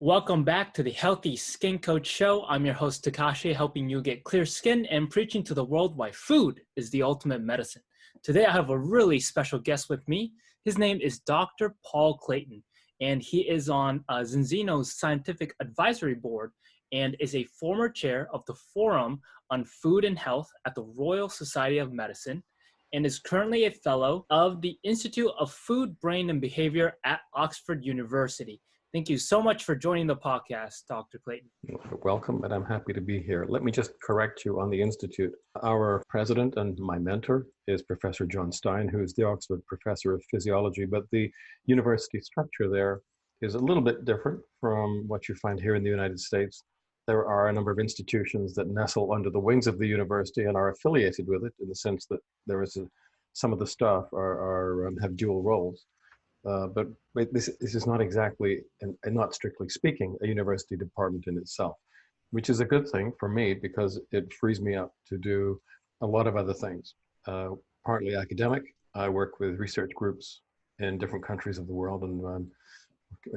Welcome back to the Healthy Skin Coach Show. I'm your host, Takashi, helping you get clear skin and preaching to the world why food is the ultimate medicine. Today, I have a really special guest with me. His name is Dr. Paul Clayton, and he is on Zenzino's Scientific Advisory Board and is a former chair of the Forum on Food and Health at the Royal Society of Medicine, and is currently a fellow of the Institute of Food, Brain, and Behavior at Oxford University. Thank you so much for joining the podcast, Dr. Clayton. Welcome, and I'm happy to be here. Let me just correct you on the Institute. Our president and my mentor is Professor John Stein, who is the Oxford Professor of Physiology, but the university structure there is a little bit different from what you find here in the United States. There are a number of institutions that nestle under the wings of the university and are affiliated with it in the sense that there is some of the staff have dual roles. But this is not exactly, and not strictly speaking, a university department in itself, which is a good thing for me because it frees me up to do a lot of other things. Partly academic. I work with research groups in different countries of the world, and I'm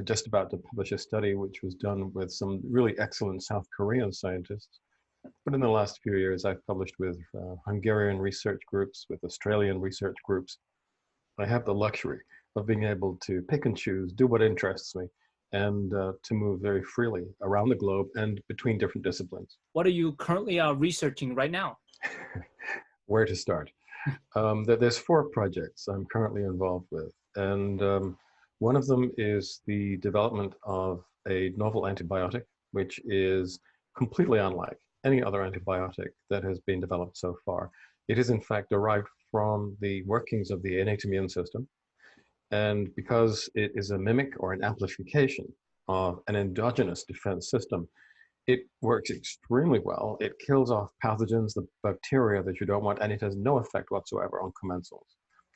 just about to publish a study which was done with some really excellent South Korean scientists. But in the last few years, I've published with Hungarian research groups, with Australian research groups. I have the luxury of being able to pick and choose, do what interests me, and to move very freely around the globe and between different disciplines. What are you currently researching right now? Where to start? There's 4 projects I'm currently involved with, and one of them is the development of a novel antibiotic, which is completely unlike any other antibiotic that has been developed so far. It is in fact derived from the workings of the innate immune system. And because it is a mimic or an amplification of an endogenous defense system, it works extremely well. It kills off pathogens, the bacteria that you don't want, and it has no effect whatsoever on commensals.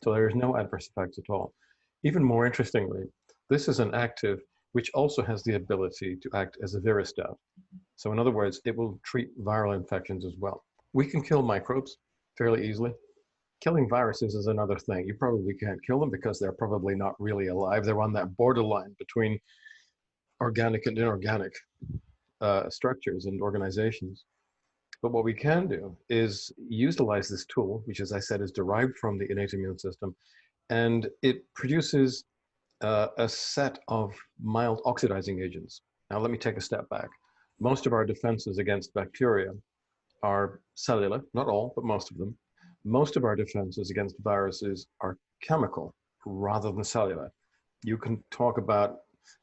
So there is no adverse effects at all. Even more interestingly, this is an active which also has the ability to act as a viristat. So in other words, it will treat viral infections as well. We can kill microbes fairly easily. Killing viruses is another thing. You probably can't kill them because they're probably not really alive. They're on that borderline between organic and inorganic structures and organizations. But what we can do is utilize this tool, which, as I said, is derived from the innate immune system, and it produces a set of mild oxidizing agents. Now, let me take a step back. Most of our defenses against bacteria are cellular, not all, but most of them. Most of our defenses against viruses are chemical rather than cellular. You can talk about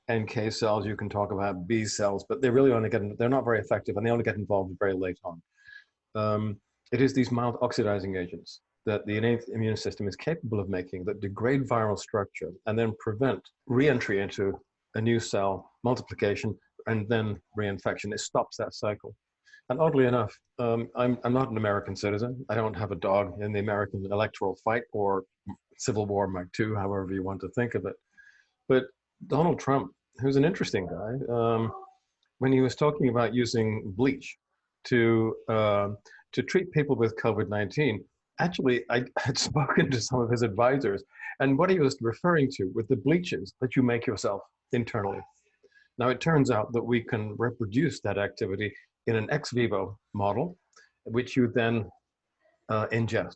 NK cells, you can talk about B cells, but they're not very effective, and they only get involved very late on. It is these mild oxidizing agents that the innate immune system is capable of making that degrade viral structure and then prevent re-entry into a new cell, multiplication, and then reinfection. It stops that cycle. And oddly enough, I'm not an American citizen. I don't have a dog in the American electoral fight or Civil War Mark II, however you want to think of it. But Donald Trump, who's an interesting guy, when he was talking about using bleach to treat people with COVID-19, actually, I had spoken to some of his advisors, and what he was referring to with the bleaches that you make yourself internally. Now, it turns out that we can reproduce that activity in an ex vivo model, which you then ingest.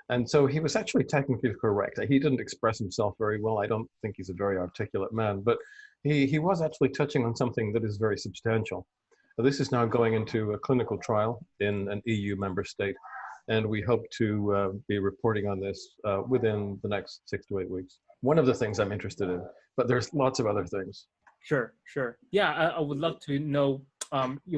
And so he was actually technically correct. He didn't express himself very well. I don't think he's a very articulate man, but he was actually touching on something that is very substantial. This is now going into a clinical trial in an EU member state, and we hope to be reporting on this within the next 6 to 8 weeks. One of the things I'm interested in, but there's lots of other things. Sure. Yeah, I would love to know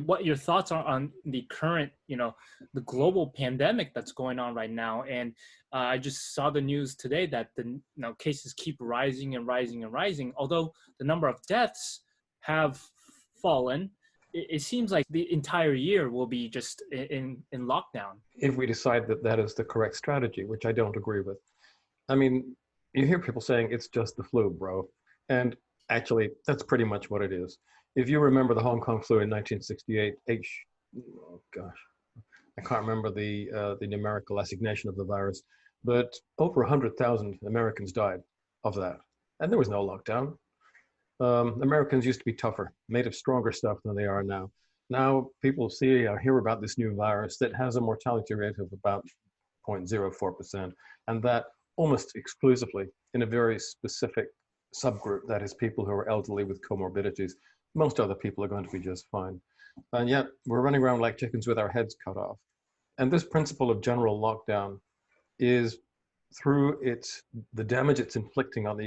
what your thoughts are on the current, the global pandemic that's going on right now. And I just saw the news today that the cases keep rising and rising and rising. Although the number of deaths have fallen, it seems like the entire year will be just in lockdown. If we decide that that is the correct strategy, which I don't agree with. I mean, you hear people saying it's just the flu, bro. And actually, that's pretty much what it is. If you remember the Hong Kong flu in 1968, oh gosh, I can't remember the numerical assignation of the virus, but over 100,000 Americans died of that. And there was no lockdown. Americans used to be tougher, made of stronger stuff than they are now. Now people see or hear about this new virus that has a mortality rate of about 0.04%, and that almost exclusively in a very specific subgroup, that is people who are elderly with comorbidities. Most other people are going to be just fine. And yet we're running around like chickens with our heads cut off. And this principle of general lockdown is, through the damage it's inflicting on the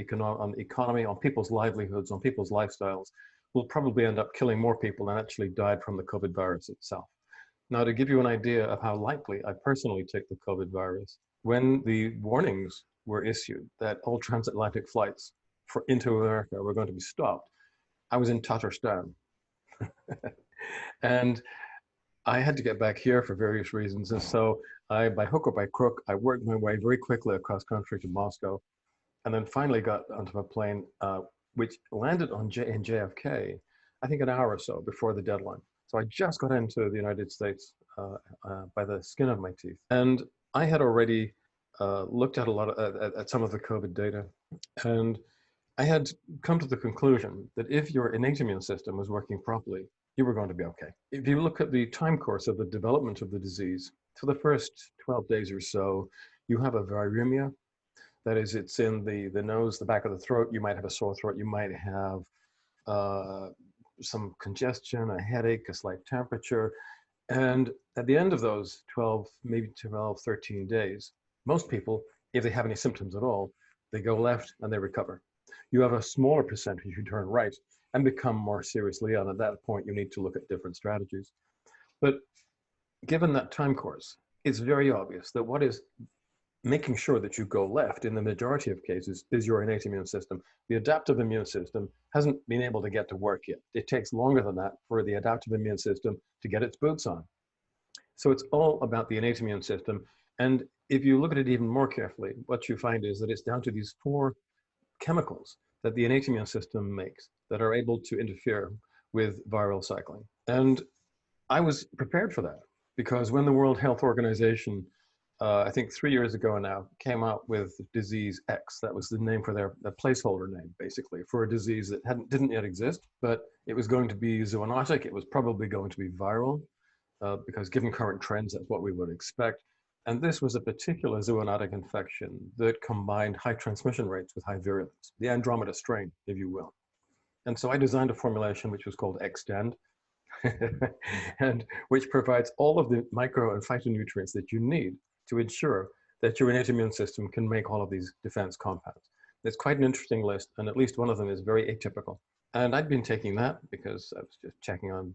economy, on people's livelihoods, on people's lifestyles, will probably end up killing more people than actually died from the COVID virus itself. Now, to give you an idea of how likely I personally take the COVID virus, when the warnings were issued that all transatlantic flights into America were going to be stopped, I was in Tatarstan. And I had to get back here for various reasons. And so by hook or by crook, I worked my way very quickly across country to Moscow, and then finally got onto a plane, which landed in JFK, I think an hour or so before the deadline. So I just got into the United States by the skin of my teeth. And I had already looked at at some of the COVID data, and I had come to the conclusion that if your innate immune system was working properly, you were going to be okay. If you look at the time course of the development of the disease, for the first 12 days or so, you have a viremia. That is, it's in the nose, the back of the throat. You might have a sore throat. You might have some congestion, a headache, a slight temperature. And at the end of those 12, maybe 12, 13 days, most people, if they have any symptoms at all, they go left and they recover. You have a smaller percentage who turn right and become more seriously ill. At that point, you need to look at different strategies. But given that time course, it's very obvious that what is making sure that you go left in the majority of cases is your innate immune system. The adaptive immune system hasn't been able to get to work yet. It takes longer than that for the adaptive immune system to get its boots on. So it's all about the innate immune system. And if you look at it even more carefully, what you find is that it's down to these 4 chemicals that the innate immune system makes that are able to interfere with viral cycling. And I was prepared for that, because when the World Health Organization, I think 3 years ago now, came out with disease X, that was the name for their placeholder name, basically, for a disease that didn't yet exist, but it was going to be zoonotic. It was probably going to be viral, because given current trends, that's what we would expect. And this was a particular zoonotic infection that combined high transmission rates with high virulence, the Andromeda strain, if you will. And so I designed a formulation which was called Extend, and which provides all of the micro and phytonutrients that you need to ensure that your innate immune system can make all of these defense compounds. It's quite an interesting list, and at least one of them is very atypical. And I'd been taking that because I was just checking on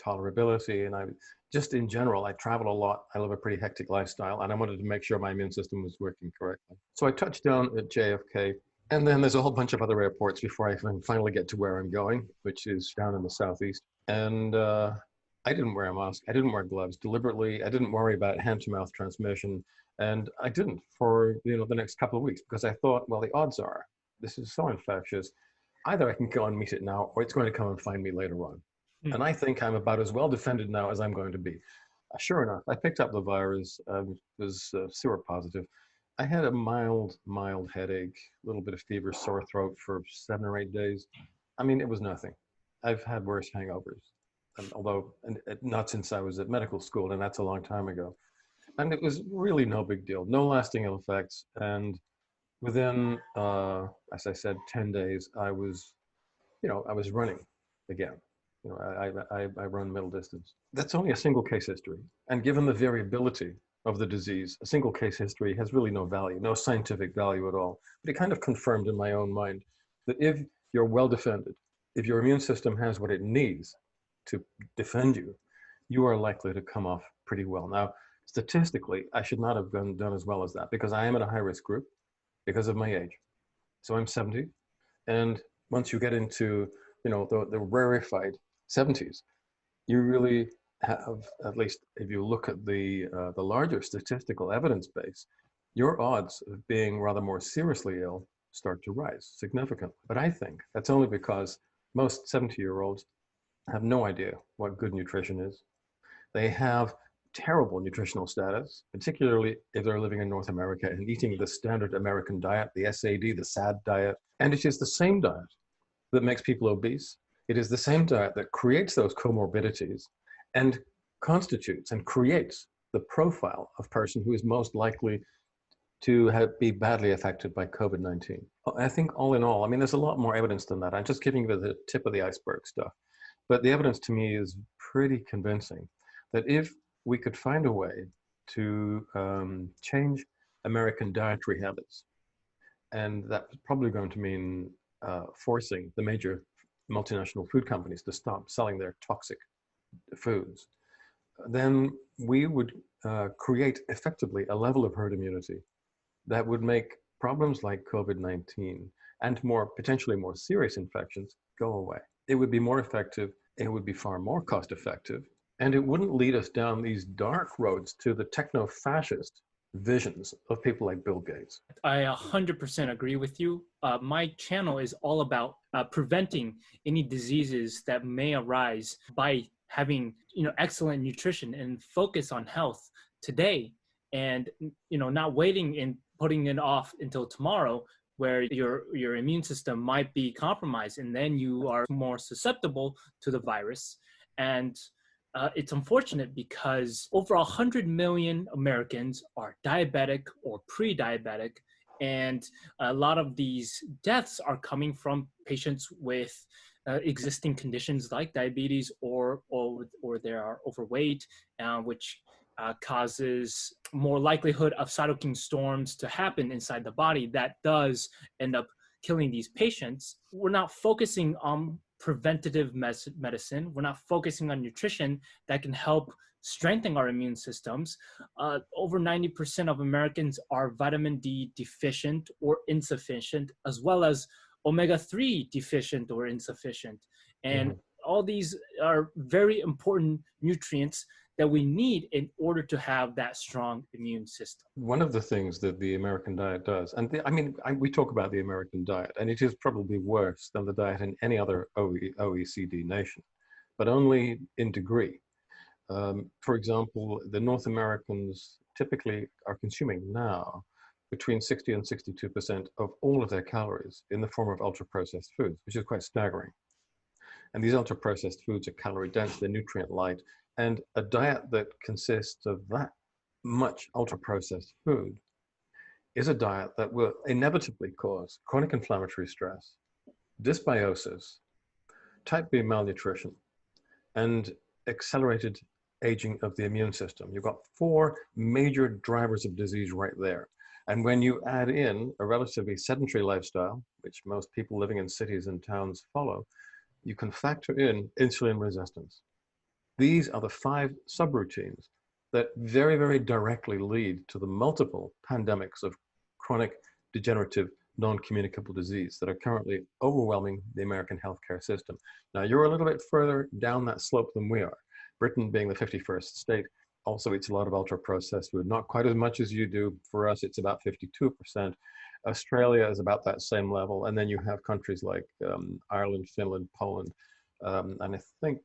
tolerability, and just in general, I travel a lot. I live a pretty hectic lifestyle, and I wanted to make sure my immune system was working correctly. So I touched down at JFK, and then there's a whole bunch of other airports before I can finally get to where I'm going, which is down in the southeast. And I didn't wear a mask. I didn't wear gloves deliberately. I didn't worry about hand-to-mouth transmission, and I didn't for the next couple of weeks, because I thought, well, the odds are this is so infectious. Either I can go and meet it now, or it's going to come and find me later on. And I think I'm about as well defended now as I'm going to be. Sure enough, I picked up the virus, was seropositive. I had a mild headache, a little bit of fever, sore throat for 7 or 8 days. I mean, it was nothing. I've had worse hangovers, although not since I was at medical school, and that's a long time ago. And it was really no big deal, no lasting ill effects. And within, as I said, 10 days, I was running again. I run middle distance. That's only a single case history. And given the variability of the disease, a single case history has really no value, no scientific value at all. But it kind of confirmed in my own mind that if you're well defended, if your immune system has what it needs to defend you, you are likely to come off pretty well. Now, statistically, I should not have done as well as that, because I am in a high-risk group because of my age. So I'm 70. And once you get into, the rarefied 70s, you really have, at least if you look at the larger statistical evidence base, your odds of being rather more seriously ill start to rise significantly. But I think that's only because most 70-year-olds have no idea what good nutrition is. They have terrible nutritional status, particularly if they're living in North America and eating the standard American diet, the SAD, the SAD diet. And it is the same diet that makes people obese. It is the same diet that creates those comorbidities and constitutes and creates the profile of person who is most likely to be badly affected by COVID-19. I think all in all, I mean, there's a lot more evidence than that. I'm just giving you the tip of the iceberg stuff. But the evidence to me is pretty convincing that if we could find a way to change American dietary habits, and that's probably going to mean forcing the major multinational food companies to stop selling their toxic foods, then we would create effectively a level of herd immunity that would make problems like COVID-19 and potentially more serious infections go away. It would be more effective, it would be far more cost effective, and it wouldn't lead us down these dark roads to the techno-fascist visions of people like Bill Gates. I 100% agree with you. My channel is all about preventing any diseases that may arise by having, excellent nutrition and focus on health today, and, not waiting and putting it off until tomorrow, where your immune system might be compromised, and then you are more susceptible to the virus. And it's unfortunate because over 100 million Americans are diabetic or pre-diabetic, and a lot of these deaths are coming from patients with existing conditions like diabetes or they are overweight, which causes more likelihood of cytokine storms to happen inside the body that does end up killing these patients. We're not focusing on preventative medicine. We're not focusing on nutrition that can help strengthen our immune systems. Over 90% of Americans are vitamin D deficient or insufficient, as well as omega-3 deficient or insufficient. And all these are very important nutrients that we need in order to have that strong immune system. One of the things that the American diet does, and we talk about the American diet, and it is probably worse than the diet in any other OECD nation, but only in degree. For example, the North Americans typically are consuming now between 60 and 62% of all of their calories in the form of ultra-processed foods, which is quite staggering. And these ultra-processed foods are calorie dense, they're nutrient light, and a diet that consists of that much ultra-processed food is a diet that will inevitably cause chronic inflammatory stress, dysbiosis, type B malnutrition, and accelerated aging of the immune system. You've got 4 major drivers of disease right there. And when you add in a relatively sedentary lifestyle, which most people living in cities and towns follow, you can factor in insulin resistance. These are the 5 subroutines that very, very directly lead to the multiple pandemics of chronic degenerative non-communicable disease that are currently overwhelming the American healthcare system. Now, you're a little bit further down that slope than we are. Britain being the 51st state also eats a lot of ultra-processed food, not quite as much as you do. For us, it's about 52%. Australia is about that same level. And then you have countries like Ireland, Finland, Poland, and I think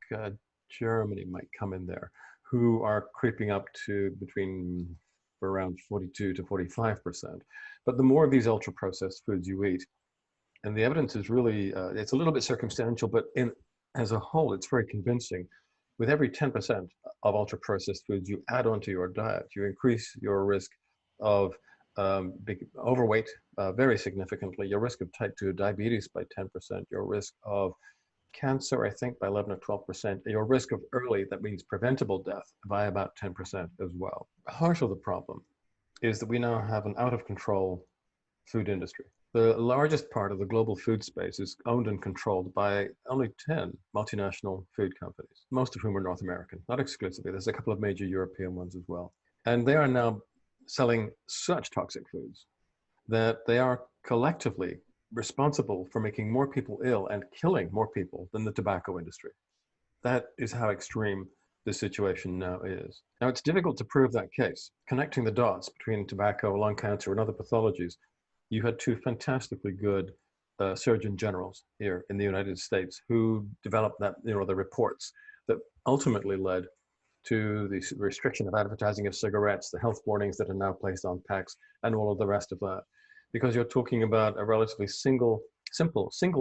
Germany might come in there, who are creeping up to between around 42 to 45%. But the more of these ultra-processed foods you eat, and the evidence is really, it's a little bit circumstantial, but as a whole, it's very convincing. With every 10% of ultra-processed foods you add onto your diet, you increase your risk of overweight very significantly, your risk of type 2 diabetes by 10%, your risk of cancer, I think, by 11 or 12%, your risk of early, that means preventable death, by about 10% as well. Heart of the problem is that we now have an out-of-control food industry. The largest part of the global food space is owned and controlled by only 10 multinational food companies, most of whom are North American, not exclusively. There's a couple of major European ones as well. And they are now selling such toxic foods that they are collectively responsible for making more people ill and killing more people than the tobacco industry. That is how extreme the situation now is. Now, it's difficult to prove that case. Connecting the dots between tobacco, lung cancer, and other pathologies, you had 2 fantastically good surgeon generals here in the United States who developed that, the reports that ultimately led to the restriction of advertising of cigarettes, the health warnings that are now placed on packs, and all of the rest of that. Because you're talking about a relatively simple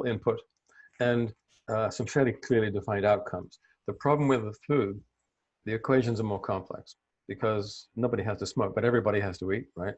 input and some fairly clearly defined outcomes. The problem with the food, the equations are more complex because nobody has to smoke, but everybody has to eat, right?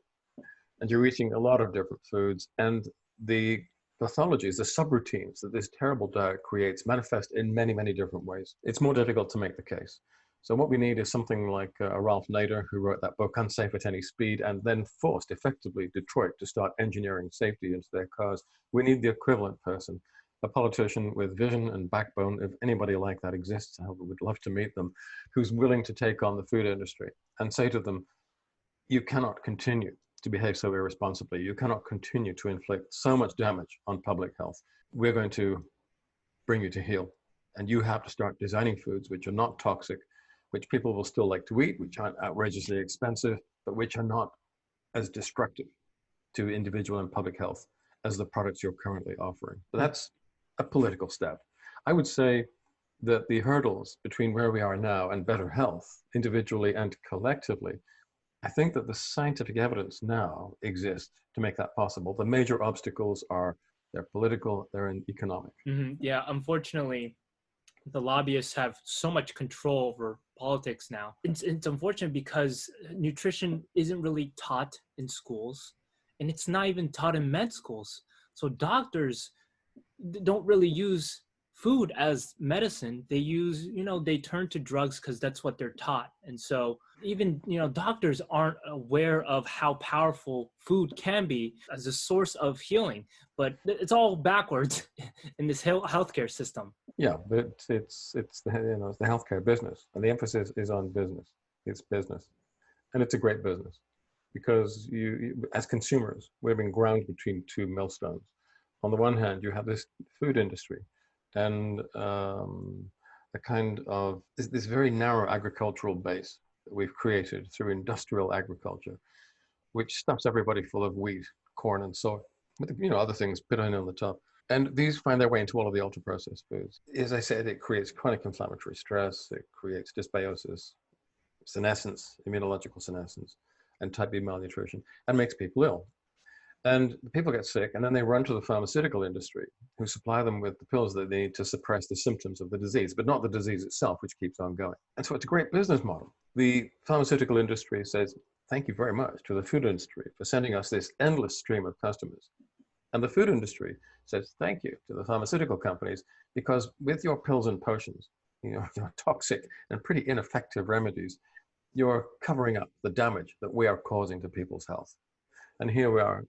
And you're eating a lot of different foods, and the pathologies, the subroutines that this terrible diet creates manifest in many, many different ways. It's more difficult to make the case. So what we need is something like Ralph Nader, who wrote that book, Unsafe at Any Speed, and then forced effectively Detroit to start engineering safety into their cars. We need the equivalent person, a politician with vision and backbone, if anybody like that exists, I would love to meet them, who's willing to take on the food industry and say to them, you cannot continue to behave so irresponsibly. You cannot continue to inflict so much damage on public health. We're going to bring you to heel. And you have to start designing foods which are not toxic, which people will still like to eat, which aren't outrageously expensive, but which are not as destructive to individual and public health as the products you're currently offering. But that's a political step. I would say that the hurdles between where we are now and better health, individually and collectively, I think that the scientific evidence now exists to make that possible. The major obstacles are, they're political, they're economic. Yeah, unfortunately, the lobbyists have so much control over politics now. It's unfortunate because nutrition isn't really taught in schools, and it's not even taught in med schools. So doctors don't really use food as medicine. They use, they turn to drugs because that's what they're taught. And so even, doctors aren't aware of how powerful food can be as a source of healing, but it's all backwards in this healthcare system. Yeah, but it's the healthcare business, and the emphasis is on business. It's business, and it's a great business because you as consumers, we're being ground between two millstones. On the one hand, you have this food industry, and a kind of this very narrow agricultural base that we've created through industrial agriculture, which stuffs everybody full of wheat, corn, and soy, with other things put in on the top. And these find their way into all of the ultra-processed foods. As I said, it creates chronic inflammatory stress, it creates dysbiosis, senescence, immunological senescence, and type B malnutrition, and makes people ill. And the people get sick, and then they run to the pharmaceutical industry, who supply them with the pills that they need to suppress the symptoms of the disease, but not the disease itself, which keeps on going. And so it's a great business model. The pharmaceutical industry says, thank you very much to the food industry for sending us this endless stream of customers. And the food industry says, thank you to the pharmaceutical companies, because with your pills and potions, your toxic and pretty ineffective remedies, you're covering up the damage that we are causing to people's health. And here we are,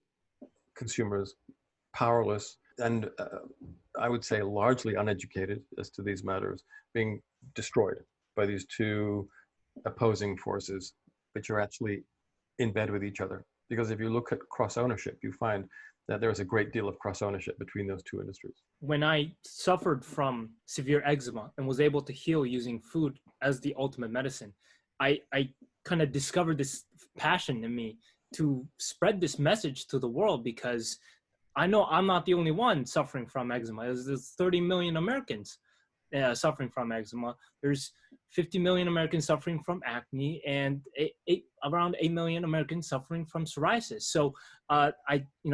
consumers, powerless, and I would say largely uneducated as to these matters, being destroyed by these two opposing forces, which are actually in bed with each other. Because if you look at cross-ownership, you find that there is a great deal of cross-ownership between those two industries. When I suffered from severe eczema and was able to heal using food as the ultimate medicine, I kind of discovered this passion in me to spread this message to the world, because I know I'm not the only one suffering from eczema. There's 30 million Americans suffering from eczema. There's 50 million Americans suffering from acne, and around 8 million Americans suffering from psoriasis. So I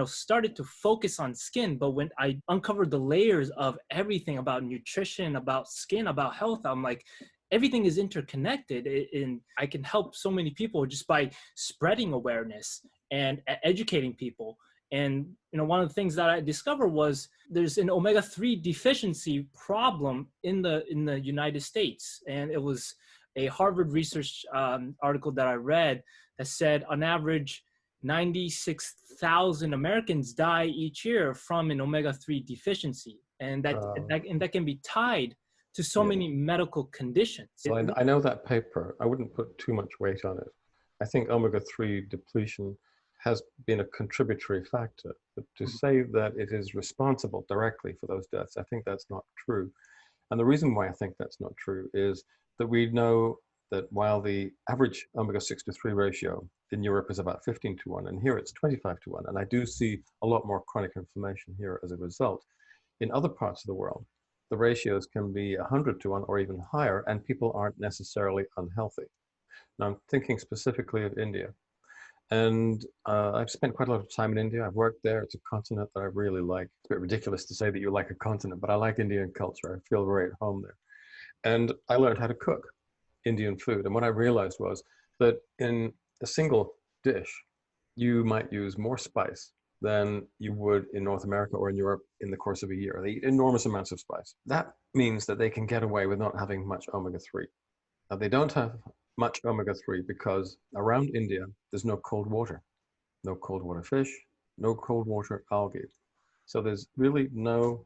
started to focus on skin, but when I uncovered the layers of everything about nutrition, about skin, about health, I'm like, everything is interconnected, and I can help so many people just by spreading awareness and educating people. And one of the things that I discovered was there's an omega-3 deficiency problem in the United States, and it was a Harvard research article that I read that said on average 96,000 Americans die each year from an omega-3 deficiency, and that can be tied to so many medical conditions. So I know that paper. I wouldn't put too much weight on it. I think omega-3 depletion has been a contributory factor, but to say that it is responsible directly for those deaths, I think that's not true. And the reason why I think that's not true is that we know that while the average omega-6 to 3 ratio in Europe is about 15:1, and here it's 25:1, and I do see a lot more chronic inflammation here as a result. In other parts of the world, the ratios can be 100:1 or even higher, and people aren't necessarily unhealthy. Now, I'm thinking specifically of India. And I've spent quite a lot of time in India. I've worked there. It's a continent that I really like. It's a bit ridiculous to say that you like a continent, but I like Indian culture. I feel very at home there. And I learned how to cook Indian food. And what I realized was that in a single dish, you might use more spice than you would in North America or in Europe in the course of a year. They eat enormous amounts of spice. That means that they can get away with not having much omega-3. Now, they don't have much omega-3 because around India, there's no cold water fish, no cold water algae. So there's really no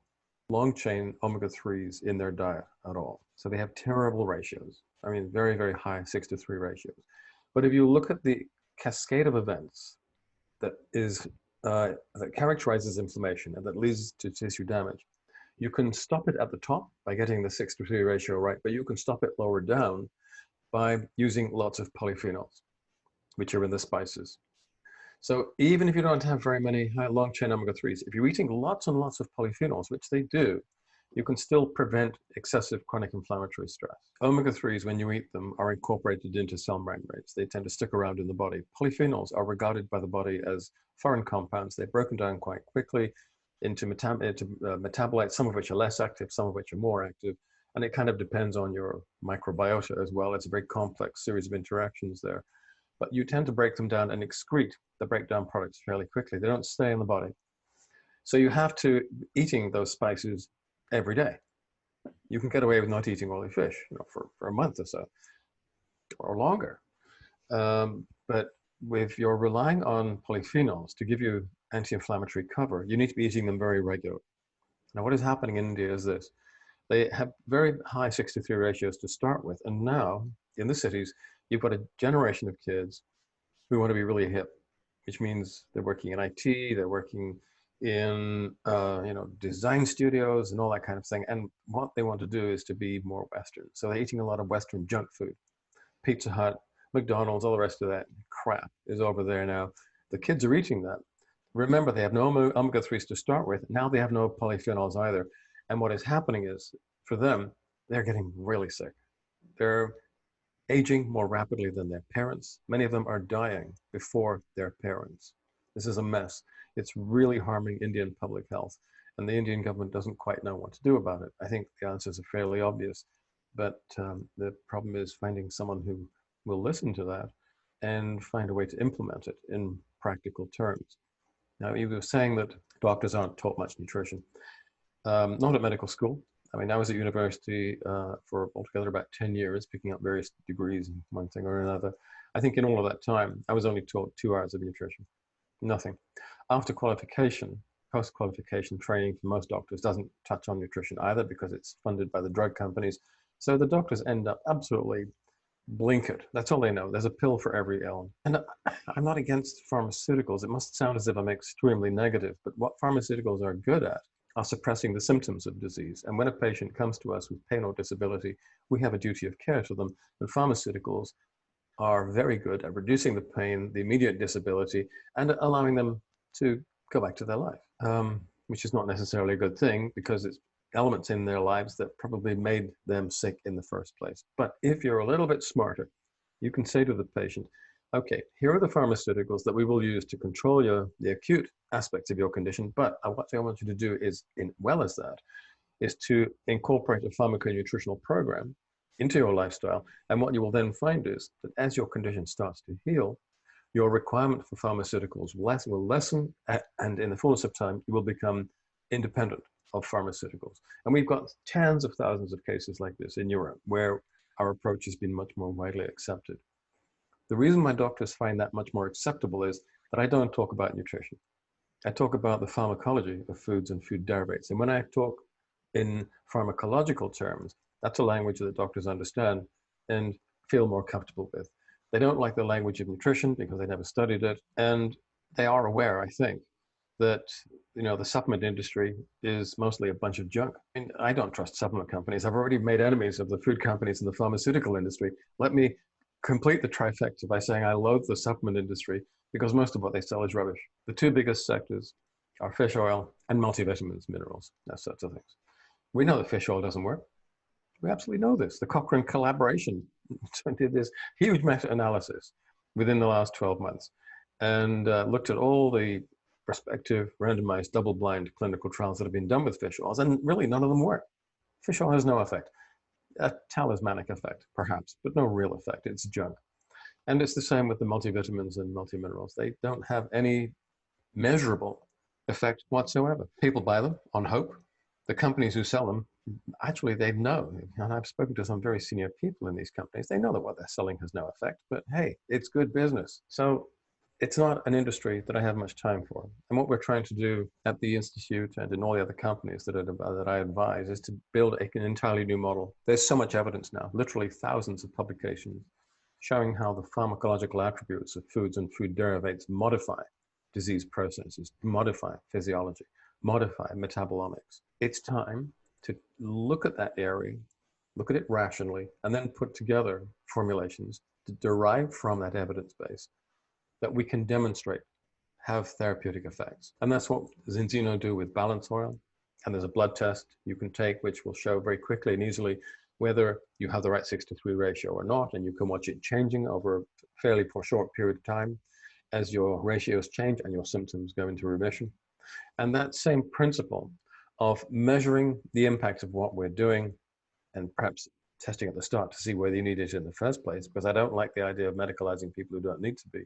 long chain omega-3s in their diet at all. So they have terrible ratios. I mean, very, very high 6-to-3 ratios. But if you look at the cascade of events that characterizes inflammation and that leads to tissue damage, you can stop it at the top by getting the 6-to-3 ratio right, but you can stop it lower down by using lots of polyphenols, which are in the spices. So even if you don't have very many long chain omega-3s, if you're eating lots and lots of polyphenols, which they do, you can still prevent excessive chronic inflammatory stress. Omega-3s, when you eat them, are incorporated into cell membranes. They tend to stick around in the body. Polyphenols are regarded by the body as foreign compounds. They're broken down quite quickly into metabolites, some of which are less active, some of which are more active. And it kind of depends on your microbiota as well. It's a very complex series of interactions there. But you tend to break them down and excrete the breakdown products fairly quickly. They don't stay in the body. So you have to eating those spices every day. You can get away with not eating oily fish, for a month or so, or longer. But if you're relying on polyphenols to give you anti-inflammatory cover, you need to be eating them very regularly. Now, what is happening in India is this. They have very high 6-to-3 ratios to start with. And now, in the cities, you've got a generation of kids who want to be really hip, which means they're working in IT, they're working in design studios and all that kind of thing. And what they want to do is to be more Western. So they're eating a lot of Western junk food. Pizza Hut, McDonald's, all the rest of that crap is over there now. The kids are eating that. Remember, they have no omega-3s to start with. Now they have no polyphenols either. And what is happening is, for them, they're getting really sick. They're aging more rapidly than their parents. Many of them are dying before their parents. This is a mess. It's really harming Indian public health. And the Indian government doesn't quite know what to do about it. I think the answers are fairly obvious. But the problem is finding someone who will listen to that and find a way to implement it in practical terms. Now, you were saying that doctors aren't taught much nutrition. Not at medical school. I mean, I was at university for altogether about 10 years, picking up various degrees in one thing or another. I think in all of that time, I was only taught 2 hours of nutrition, nothing. After qualification, post-qualification training for most doctors doesn't touch on nutrition either because it's funded by the drug companies. So the doctors end up absolutely blinkered. That's all they know. There's a pill for every ailment. And I'm not against pharmaceuticals. It must sound as if I'm extremely negative, but what pharmaceuticals are good at are suppressing the symptoms of disease. And when a patient comes to us with pain or disability, we have a duty of care to them. And pharmaceuticals are very good at reducing the pain, the immediate disability, and allowing them to go back to their life, which is not necessarily a good thing because it's elements in their lives that probably made them sick in the first place. But if you're a little bit smarter, you can say to the patient, okay, here are the pharmaceuticals that we will use to control the acute aspects of your condition. But what I want you to do is, as well as that, is to incorporate a pharmaconutritional program into your lifestyle. And what you will then find is that as your condition starts to heal, your requirement for pharmaceuticals will lessen, and in the fullness of time, you will become independent of pharmaceuticals. And we've got tens of thousands of cases like this in Europe where our approach has been much more widely accepted. The reason my doctors find that much more acceptable is that I don't talk about nutrition. I talk about the pharmacology of foods and food derivatives. And when I talk in pharmacological terms, that's a language that doctors understand and feel more comfortable with. They don't like the language of nutrition because they never studied it. And they are aware, I think, that the supplement industry is mostly a bunch of junk. I mean, I don't trust supplement companies. I've already made enemies of the food companies and the pharmaceutical industry. Let me complete the trifecta by saying I loathe the supplement industry because most of what they sell is rubbish. The two biggest sectors are fish oil and multivitamins, minerals, that sorts of things. We know that fish oil doesn't work. We absolutely know this. The Cochrane collaboration did this huge meta-analysis within the last 12 months. and looked at all the prospective, randomized, double-blind clinical trials that have been done with fish oils, and really none of them work. Fish oil has no effect. A talismanic effect, perhaps, but no real effect. It's junk. And it's the same with the multivitamins and multiminerals. They don't have any measurable effect whatsoever. People buy them on hope. The companies who sell them, actually, they know, and I've spoken to some very senior people in these companies, they know that what they're selling has no effect, but hey, it's good business. So it's not an industry that I have much time for. And what we're trying to do at the Institute and in all the other companies that I advise is to build an entirely new model. There's so much evidence now, literally thousands of publications, showing how the pharmacological attributes of foods and food derivatives modify disease processes, modify physiology, modify metabolomics. It's time to look at that area, look at it rationally, and then put together formulations to derive from that evidence base that we can demonstrate have therapeutic effects. And that's what Zenzino do with balance oil. And there's a blood test you can take, which will show very quickly and easily whether you have the right 6-to-3 ratio or not. And you can watch it changing over a fairly short period of time as your ratios change and your symptoms go into remission. And that same principle of measuring the impact of what we're doing and perhaps testing at the start to see whether you need it in the first place, because I don't like the idea of medicalizing people who don't need to be,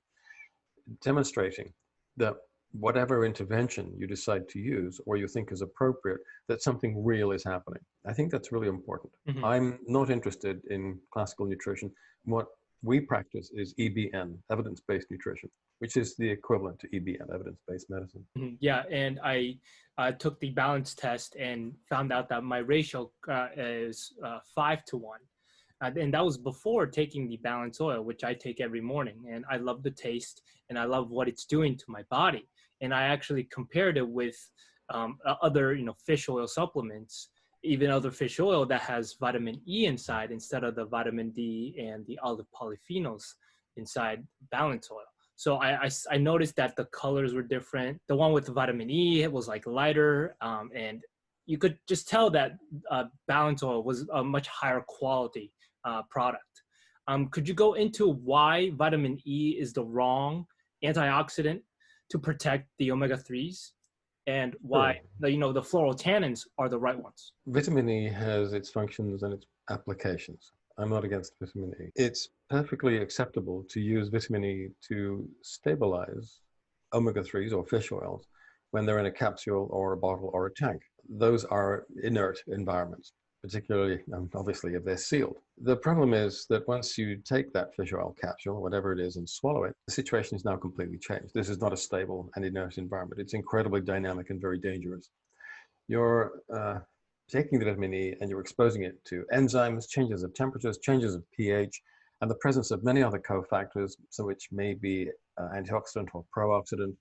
demonstrating that whatever intervention you decide to use or you think is appropriate, that something real is happening. I think that's really important. Mm-hmm. I'm not interested in classical nutrition. What we practice is EBN, evidence-based nutrition, which is the equivalent to EBM, evidence-based medicine. Mm-hmm. Yeah, and I took the balance test and found out that my ratio is 5-to-1. And that was before taking the balance oil, which I take every morning. And I love the taste and I love what it's doing to my body. And I actually compared it with other, fish oil supplements, even other fish oil that has vitamin E inside instead of the vitamin D and the olive polyphenols inside balance oil. So I noticed that the colors were different. The one with the vitamin E, it was like lighter, and you could just tell that balance oil was a much higher quality product. Could you go into why vitamin E is the wrong antioxidant to protect the omega-3s and why the fluorotannins are the right ones? Vitamin E has its functions and its applications. I'm not against vitamin E. It's perfectly acceptable to use vitamin E to stabilize omega-3s or fish oils when they're in a capsule or a bottle or a tank. Those are inert environments, particularly, obviously, if they're sealed. The problem is that once you take that fish oil capsule, whatever it is, and swallow it, the situation is now completely changed. This is not a stable and inert environment. It's incredibly dynamic and very dangerous. You're taking the vitamin E and you're exposing it to enzymes, changes of temperatures, changes of pH, and the presence of many other cofactors, so which may be antioxidant or pro-oxidant.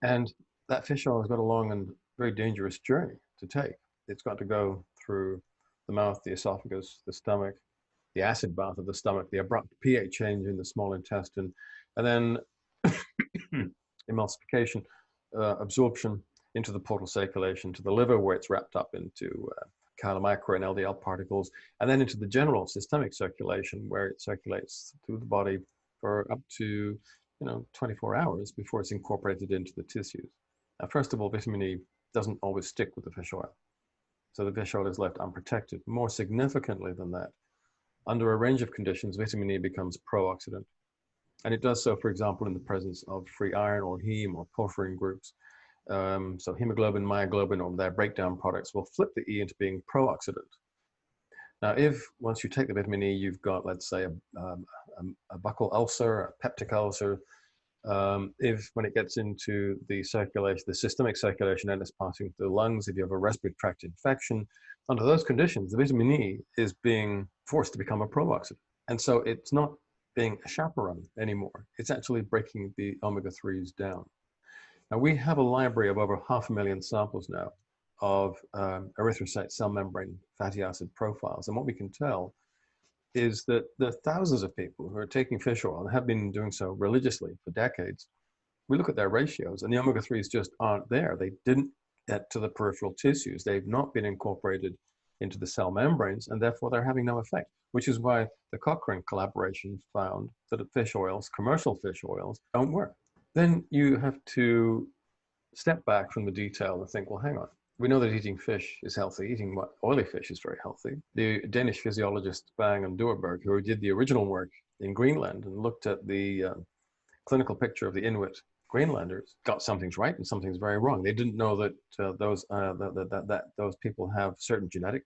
And that fish oil has got a long and very dangerous journey to take. It's got to go through the mouth, the esophagus, the stomach, the acid bath of the stomach, the abrupt pH change in the small intestine, and then emulsification, absorption into the portal circulation, to the liver where it's wrapped up into chylomicron and LDL particles, and then into the general systemic circulation where it circulates through the body for up to 24 hours before it's incorporated into the tissues. Now, first of all, vitamin E doesn't always stick with the fish oil. So the fish oil is left unprotected. More significantly than that, under a range of conditions, vitamin E becomes pro-oxidant. And it does so, for example, in the presence of free iron or heme or porphyrin groups. So hemoglobin, myoglobin, or their breakdown products will flip the E into being pro-oxidant. Now, if once you take the vitamin E, you've got, let's say, a buccal ulcer, a peptic ulcer, if when it gets into the circulation, the systemic circulation, and it's passing through the lungs, if you have a respiratory tract infection, under those conditions, the vitamin E is being forced to become a pro-oxidant. And so it's not being a chaperone anymore. It's actually breaking the omega-3s down. Now, we have a library of over 500,000 samples now of erythrocyte cell membrane fatty acid profiles. And what we can tell is that the thousands of people who are taking fish oil and have been doing so religiously for decades, we look at their ratios and the omega-3s just aren't there. They didn't get to the peripheral tissues. They've not been incorporated into the cell membranes, and therefore they're having no effect, which is why the Cochrane collaboration found that fish oils, commercial fish oils, don't work. Then you have to step back from the detail and think, well, hang on. We know that eating fish is healthy. Eating oily fish is very healthy. The Danish physiologist Bang and Duerberg, who did the original work in Greenland and looked at the clinical picture of the Inuit Greenlanders, got some things right and some things very wrong. They didn't know that those people have certain genetic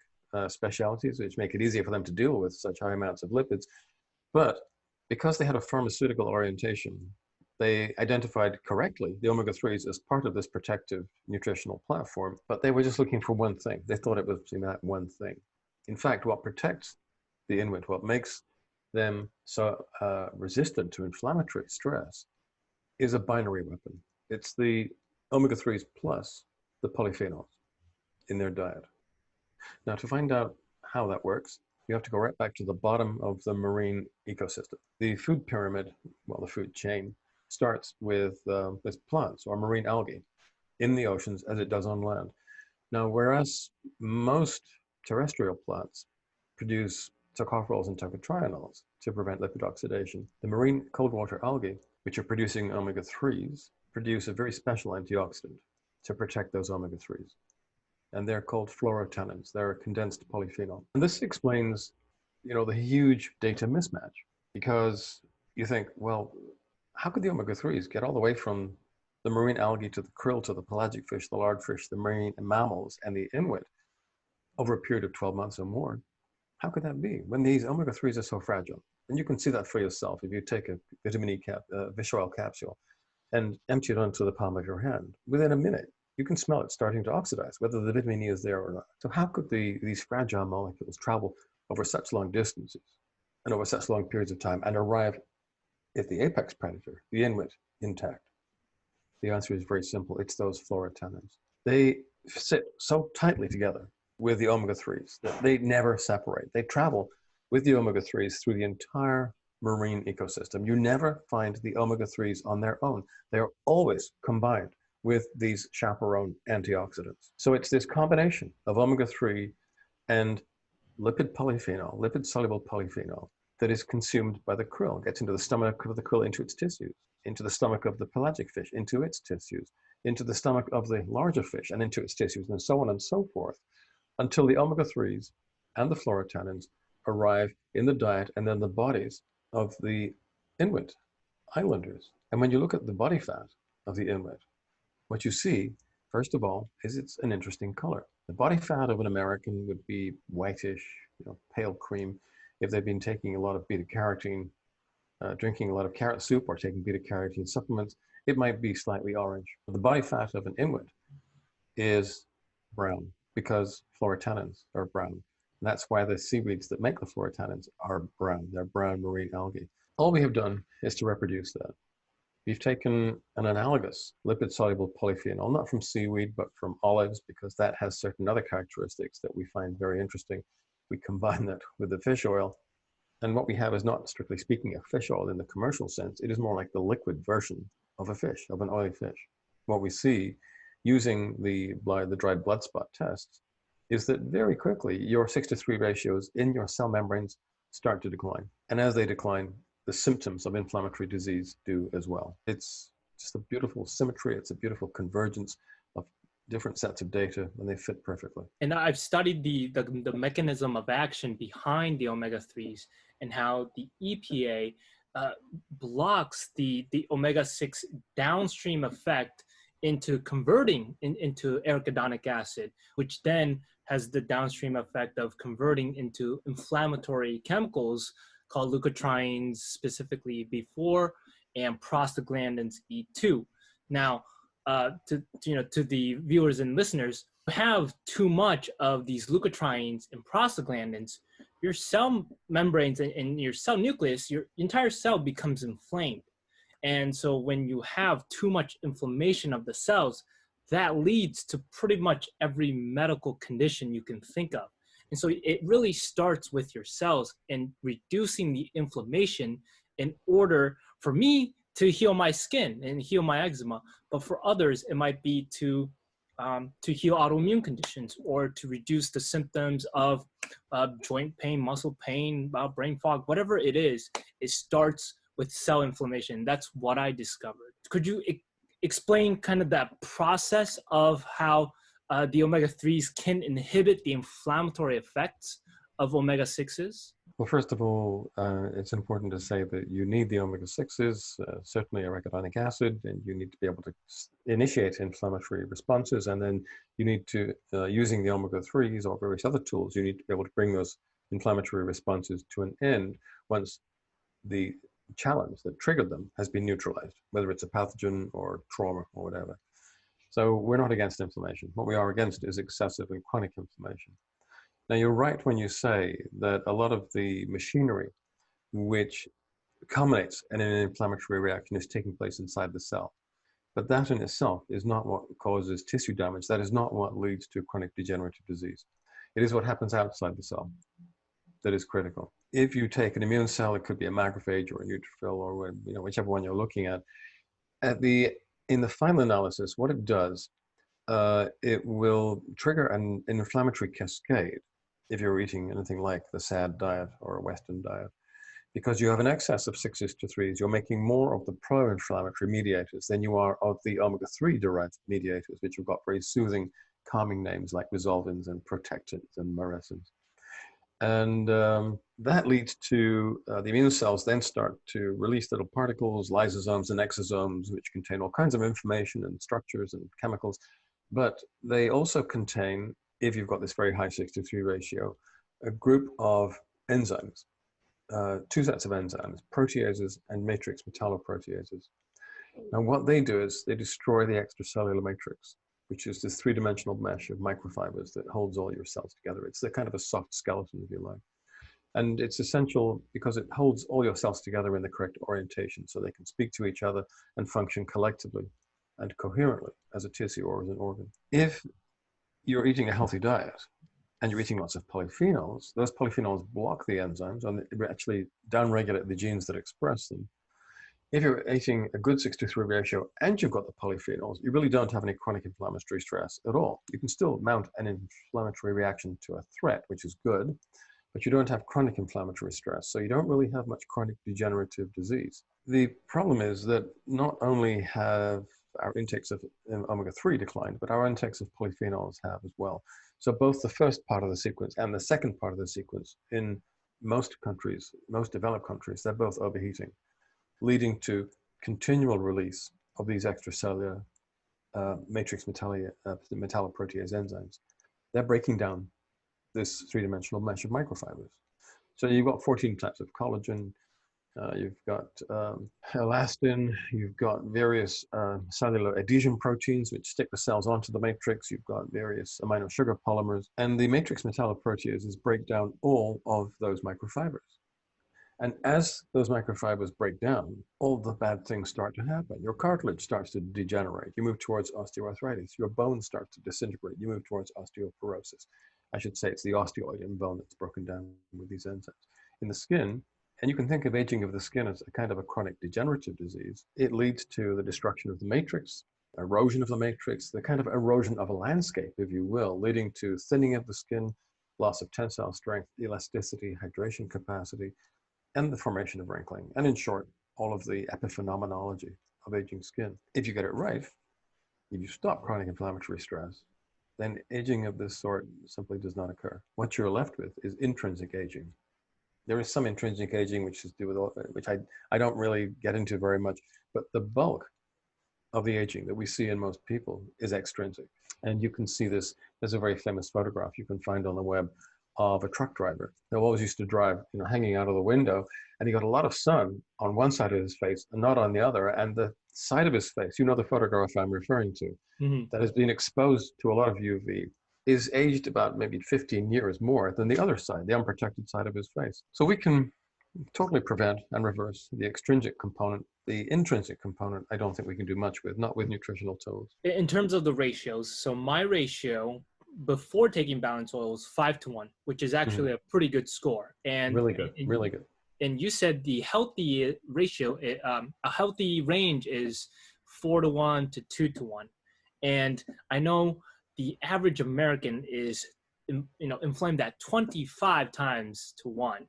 specialities which make it easier for them to deal with such high amounts of lipids. But because they had a pharmaceutical orientation, they identified correctly the omega-3s as part of this protective nutritional platform, but they were just looking for one thing. They thought it was that one thing. In fact, what protects the Inuit, what makes them so resistant to inflammatory stress, is a binary weapon. It's the omega-3s plus the polyphenols in their diet. Now, to find out how that works, you have to go right back to the bottom of the marine ecosystem. The food pyramid, well, the food chain, starts with plants or marine algae in the oceans as it does on land. Now, whereas most terrestrial plants produce tocopherols and tocotrienols to prevent lipid oxidation, the marine cold water algae, which are producing omega-3s, produce a very special antioxidant to protect those omega-3s. And they're called fluorotannins. They're a condensed polyphenol. And this explains, the huge data mismatch, because you think, well, how could the omega-3s get all the way from the marine algae to the krill to the pelagic fish, the lard-fish, the marine mammals, and the Inuit over a period of 12 months or more? How could that be when these omega-3s are so fragile? And you can see that for yourself if you take a vitamin E fish oil capsule and empty it onto the palm of your hand. Within a minute, you can smell it starting to oxidize, whether the vitamin E is there or not. So how could these fragile molecules travel over such long distances and over such long periods of time and arrive at the apex predator, the Inuit, intact? The answer is very simple. It's those fluorotannins. They sit so tightly together with the omega-3s that they never separate. They travel with the omega-3s through the entire marine ecosystem. You never find the omega-3s on their own. They are always combined with these chaperone antioxidants. So it's this combination of omega-3 and lipid polyphenol, lipid-soluble polyphenol, that is consumed by the krill, gets into the stomach of the krill, into its tissues, into the stomach of the pelagic fish, into its tissues, into the stomach of the larger fish, and into its tissues, and so on and so forth, until the omega-3s and the fluorotannins arrive in the diet and then the bodies of the Inuit islanders. And when you look at the body fat of the Inuit, what you see, first of all, is it's an interesting color. The body fat of an American would be whitish, pale cream. If they've been taking a lot of beta-carotene, drinking a lot of carrot soup or taking beta-carotene supplements, it might be slightly orange. The body fat of an Inuit is brown because fluorotannins are brown. And that's why the seaweeds that make the fluorotannins are brown. They're brown marine algae. All we have done is to reproduce that. We've taken an analogous lipid-soluble polyphenol, not from seaweed, but from olives, because that has certain other characteristics that we find very interesting. We combine that with the fish oil. And what we have is not, strictly speaking, a fish oil in the commercial sense. It is more like the liquid version of a fish, of an oily fish. What we see using the dried blood spot tests is that very quickly your 6:3 ratios in your cell membranes start to decline. And as they decline, the symptoms of inflammatory disease do as well. It's just a beautiful symmetry. It's a beautiful convergence of different sets of data, and they fit perfectly. And I've studied the mechanism of action behind the omega-3s and how the EPA blocks the omega-6 downstream effect into converting into arachidonic acid, which then has the downstream effect of converting into inflammatory chemicals called leukotrienes, specifically B4, and prostaglandins E2. Now, to the viewers and listeners, if you have too much of these leukotrienes and prostaglandins, your cell membranes and your cell nucleus, your entire cell becomes inflamed. And so when you have too much inflammation of the cells, that leads to pretty much every medical condition you can think of. And so it really starts with your cells and reducing the inflammation in order for me to heal my skin and heal my eczema. But for others, it might be to heal autoimmune conditions or to reduce the symptoms of joint pain, muscle pain, brain fog, whatever it is. It starts with cell inflammation. That's what I discovered. could you explain kind of that process of how the omega-3s can inhibit the inflammatory effects of omega-6s? Well, first of all, it's important to say that you need the omega-6s, certainly arachidonic acid, and you need to be able to initiate inflammatory responses. And then you need to, using the omega-3s or various other tools, you need to be able to bring those inflammatory responses to an end once the challenge that triggered them has been neutralized, whether it's a pathogen or trauma or whatever. So we're not against inflammation. What we are against is excessive and chronic inflammation. Now, you're right when you say that a lot of the machinery which culminates in an inflammatory reaction is taking place inside the cell. But that in itself is not what causes tissue damage. That is not what leads to chronic degenerative disease. It is what happens outside the cell that is critical. If you take an immune cell, it could be a macrophage or a neutrophil or whichever one you're looking at. In the final analysis, what it does, it will trigger an inflammatory cascade if you're eating anything like the SAD diet or a Western diet, because you have an excess of 6s to 3s. You're making more of the pro-inflammatory mediators than you are of the omega-3 derived mediators, which have got very soothing, calming names like resolvins and protectins and marasins. And that leads to the immune cells then start to release little particles, lysosomes and exosomes, which contain all kinds of information and structures and chemicals. But they also contain, if you've got this very high 6-to-3 ratio, a group of enzymes, two sets of enzymes, proteases and matrix metalloproteases. Now what they do is they destroy the extracellular matrix, which is this three-dimensional mesh of microfibers that holds all your cells together. It's the kind of a soft skeleton, if you like. And it's essential because it holds all your cells together in the correct orientation so they can speak to each other and function collectively and coherently as a tissue or as an organ. If you're eating a healthy diet and you're eating lots of polyphenols, those polyphenols block the enzymes and they actually downregulate the genes that express them. If you're eating a good 6-to-3 ratio and you've got the polyphenols, you really don't have any chronic inflammatory stress at all. You can still mount an inflammatory reaction to a threat, which is good, but you don't have chronic inflammatory stress. So you don't really have much chronic degenerative disease. The problem is that not only have our intakes of omega-3 declined, but our intakes of polyphenols have as well. So both the first part of the sequence and the second part of the sequence in most countries, most developed countries, they're both overheating, leading to continual release of these extracellular matrix metalloprotease enzymes. They're breaking down this three-dimensional mesh of microfibers. So you've got 14 types of collagen, you've got elastin, you've got various cellular adhesion proteins which stick the cells onto the matrix, you've got various amino sugar polymers, and the matrix metalloproteases break down all of those microfibers. And as those microfibers break down, all the bad things start to happen. Your cartilage starts to degenerate. You move towards osteoarthritis. Your bones start to disintegrate. You move towards osteoporosis. I should say it's the osteoid in bone that's broken down with these enzymes. In the skin, and you can think of aging of the skin as a kind of a chronic degenerative disease, it leads to the destruction of the matrix, erosion of the matrix, the kind of erosion of a landscape, if you will, leading to thinning of the skin, loss of tensile strength, elasticity, hydration capacity, and the formation of wrinkling, and in short, all of the epiphenomenology of aging skin. If you get it right, if you stop chronic inflammatory stress, then aging of this sort simply does not occur. What you're left with is intrinsic aging. There is some intrinsic aging which is due with, which I don't really get into very much, but the bulk of the aging that we see in most people is extrinsic. And you can see this, there's a very famous photograph you can find on the web of a truck driver who always used to drive, hanging out of the window, and he got a lot of sun on one side of his face and not on the other. And the side of his face, the photograph I'm referring to, that has been exposed to a lot of UV, is aged about maybe 15 years more than the other side, the unprotected side of his face. So we can totally prevent and reverse the extrinsic component. The intrinsic component, I don't think we can do much with, not with nutritional tools. In terms of the ratios, so my ratio before taking balanced oil was 5-to-1, which is actually a pretty good score. And really good, really good. And you said the healthy ratio, a healthy range is 4-to-1 to 2-to-1. And I know the average American is, inflamed at 25 times to 1.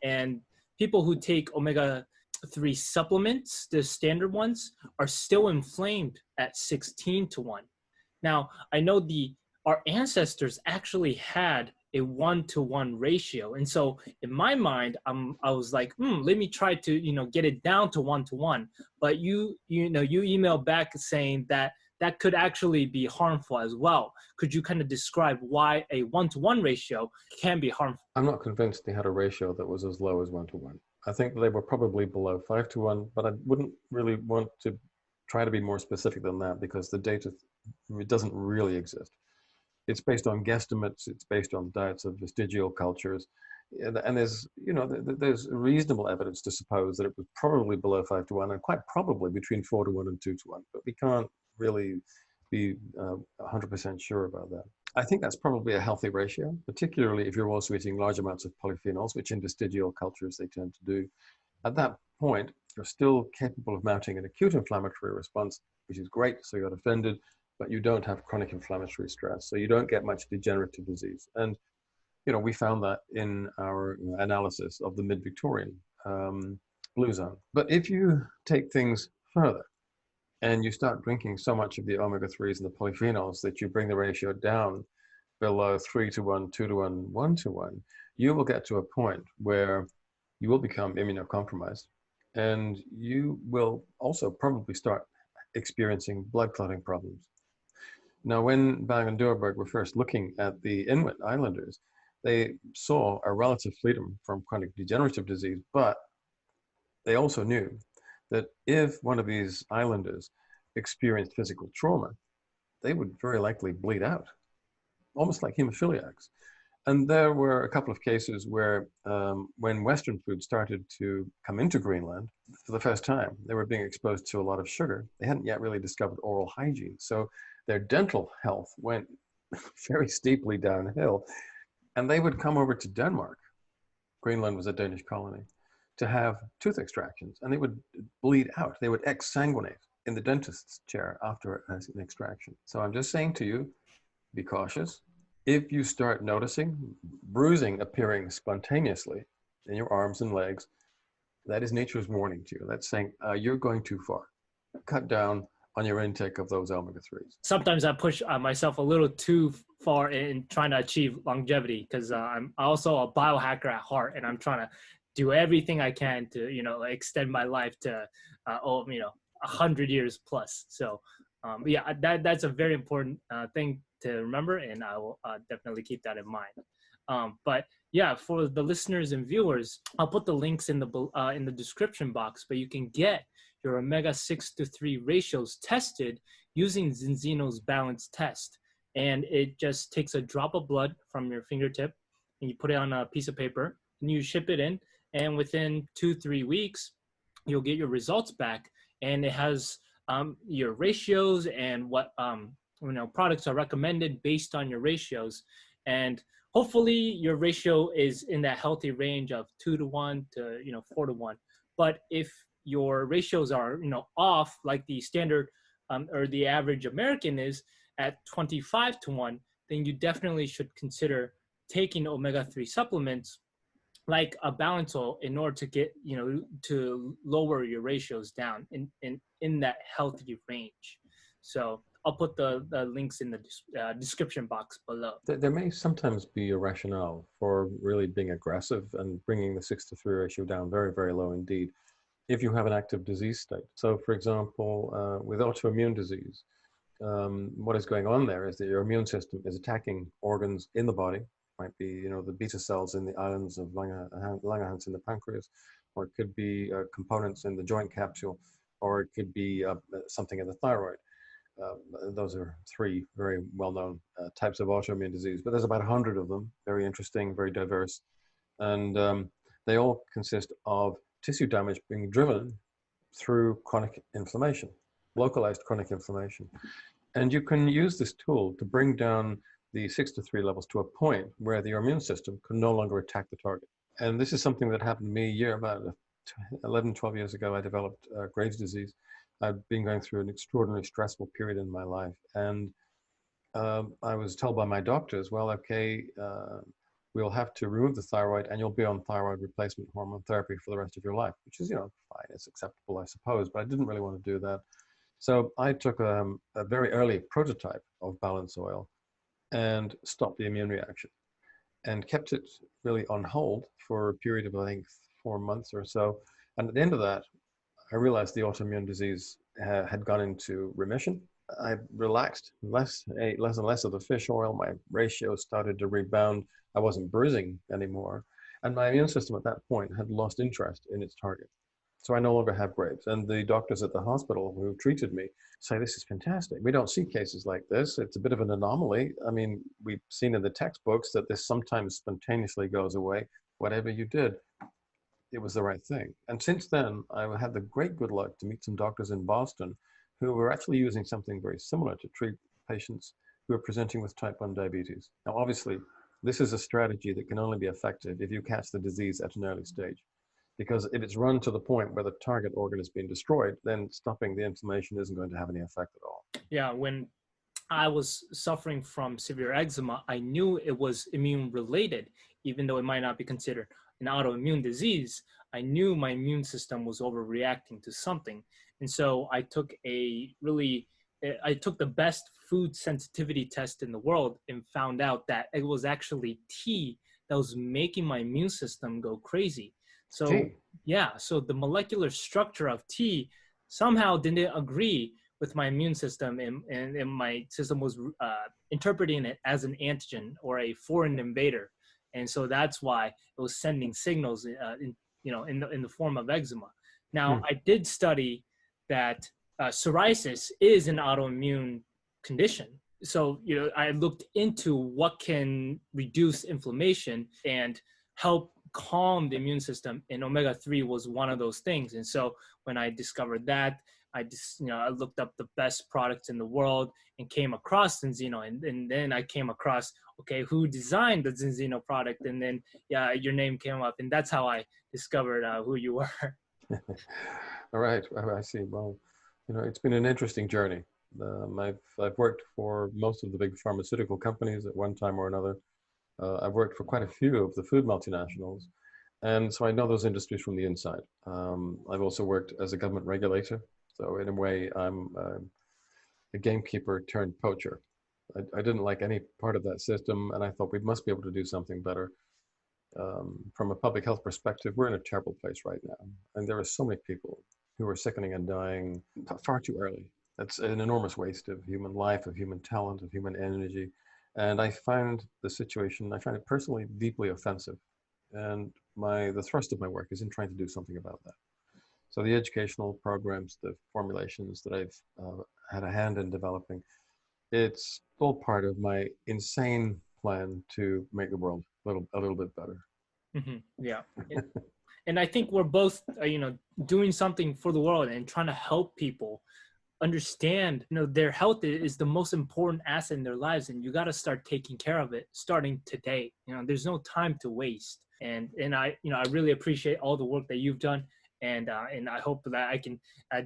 And people who take omega 3 supplements, the standard ones, are still inflamed at 16:1. Now, I know our ancestors actually had a 1-to-1 ratio. And so in my mind, I was like, let me try to, get it down to 1-to-1. But you emailed back saying that that could actually be harmful as well. Could you kind of describe why a 1-to-1 ratio can be harmful? I'm not convinced they had a ratio that was as low as 1-to-1. I think they were probably below 5-to-1, but I wouldn't really want to try to be more specific than that because the data, it doesn't really exist. It's based on guesstimates. It's based on diets of vestigial cultures. And there's, there's reasonable evidence to suppose that it was probably below 5-to-1 and quite probably between 4-to-1 and 2-to-1, but we can't really be 100% sure about that. I think that's probably a healthy ratio, particularly if you're also eating large amounts of polyphenols, which in vestigial cultures they tend to do. At that point, you're still capable of mounting an acute inflammatory response, which is great, so you're not offended, but you don't have chronic inflammatory stress, so you don't get much degenerative disease. And we found that in our analysis of the mid-Victorian blue zone. But if you take things further and you start drinking so much of the omega-3s and the polyphenols that you bring the ratio down below 3-to-1, 2-to-1, 1-to-1, you will get to a point where you will become immunocompromised, and you will also probably start experiencing blood clotting problems. Now, when Bang and Doerberg were first looking at the Inuit islanders, they saw a relative freedom from chronic degenerative disease, but they also knew that if one of these islanders experienced physical trauma, they would very likely bleed out, almost like hemophiliacs. And there were a couple of cases where when Western food started to come into Greenland for the first time, they were being exposed to a lot of sugar. They hadn't yet really discovered oral hygiene. So their dental health went very steeply downhill. And they would come over to Denmark, Greenland was a Danish colony, to have tooth extractions. And they would bleed out. They would exsanguinate in the dentist's chair after an extraction. So I'm just saying to you, be cautious. If you start noticing bruising appearing spontaneously in your arms and legs, that is nature's warning to you. That's saying you're going too far. Cut down on your intake of those omega-3s. Sometimes I push myself a little too far in trying to achieve longevity because I'm also a biohacker at heart, and I'm trying to do everything I can to, extend my life to, 100 years plus. So, yeah, that's a very important thing to remember, and I will definitely keep that in mind. But yeah, for the listeners and viewers, I'll put the links in the description box, but you can get your omega-6 to 3 ratios tested using Zenzino's balance test. And it just takes a drop of blood from your fingertip and you put it on a piece of paper and you ship it in. And within 2-3 weeks, you'll get your results back. And it has your ratios and what products are recommended based on your ratios. And hopefully your ratio is in that healthy range of 2-to-1 to 4-to-1. But if your ratios are off, like the standard or the average American is at 25-to-1, then you definitely should consider taking omega-3 supplements like a balance oil in order to get to lower your ratios down in that healthy range. So I'll put the links in the description box below. There may sometimes be a rationale for really being aggressive and bringing the 6-to-3 ratio down very, very low indeed, if you have an active disease state. So for example, with autoimmune disease, what is going on there is that your immune system is attacking organs in the body. Might be, the beta cells in the islands of Langerhans in the pancreas, or it could be components in the joint capsule, or it could be something in the thyroid. Those are 3 very well-known types of autoimmune disease, but there's about 100 of them, very interesting, very diverse. And they all consist of tissue damage being driven through chronic inflammation, localized chronic inflammation. And you can use this tool to bring down the 6-to-3 levels to a point where the immune system can no longer attack the target. And this is something that happened to me about 11, 12 years ago. I developed Graves' disease. I've been going through an extraordinarily stressful period in my life. And I was told by my doctors, well, okay, we'll have to remove the thyroid and you'll be on thyroid replacement hormone therapy for the rest of your life, which is, fine, it's acceptable, I suppose, but I didn't really want to do that. So I took a very early prototype of balance oil and stopped the immune reaction and kept it really on hold for a period of, I think, 4 months or so. And at the end of that, I realized the autoimmune disease had gone into remission. I relaxed, ate less and less of the fish oil. My ratio started to rebound. I wasn't bruising anymore. And my immune system at that point had lost interest in its target. So I no longer have Graves. And the doctors at the hospital who treated me say, this is fantastic. We don't see cases like this. It's a bit of an anomaly. I mean, we've seen in the textbooks that this sometimes spontaneously goes away. Whatever you did, it was the right thing. And since then, I had the great good luck to meet some doctors in Boston who were actually using something very similar to treat patients who are presenting with type 1 diabetes. Now, obviously, this is a strategy that can only be effective if you catch the disease at an early stage. Because if it's run to the point where the target organ has been destroyed, then stopping the inflammation isn't going to have any effect at all. Yeah, when I was suffering from severe eczema, I knew it was immune related, even though it might not be considered an autoimmune disease. I knew my immune system was overreacting to something. And so I took the best food sensitivity test in the world and found out that it was actually tea that was making my immune system go crazy. So yeah, so the molecular structure of tea somehow didn't agree with my immune system, and my system was interpreting it as an antigen or a foreign invader, and so that's why it was sending signals, in the form of eczema. Now, I did study that psoriasis is an autoimmune condition. So I looked into what can reduce inflammation and help calm the immune system, and omega-3 was one of those things. And so when I discovered that, I looked up the best products in the world and came across Zenzino, and then I came across, okay, who designed the Zenzino product, and then your name came up, and that's how I discovered who you were. All right, I see. Well, it's been an interesting journey. I've worked for most of the big pharmaceutical companies at one time or another. I've worked for quite a few of the food multinationals, and so I know those industries from the inside. I've also worked as a government regulator, so in a way, I'm a gamekeeper turned poacher. I didn't like any part of that system, and I thought we must be able to do something better. From a public health perspective, we're in a terrible place right now, and there are so many people who are sickening and dying far too early. That's an enormous waste of human life, of human talent, of human energy. And I find it personally deeply offensive. And the thrust of my work is in trying to do something about that. So the educational programs, the formulations that I've had a hand in developing, it's all part of my insane plan to make the world a little bit better. Mm-hmm. Yeah. And I think we're both, doing something for the world and trying to help people understand, their health is the most important asset in their lives, and you got to start taking care of it starting today. There's no time to waste. And I really appreciate all the work that you've done, and I hope that I can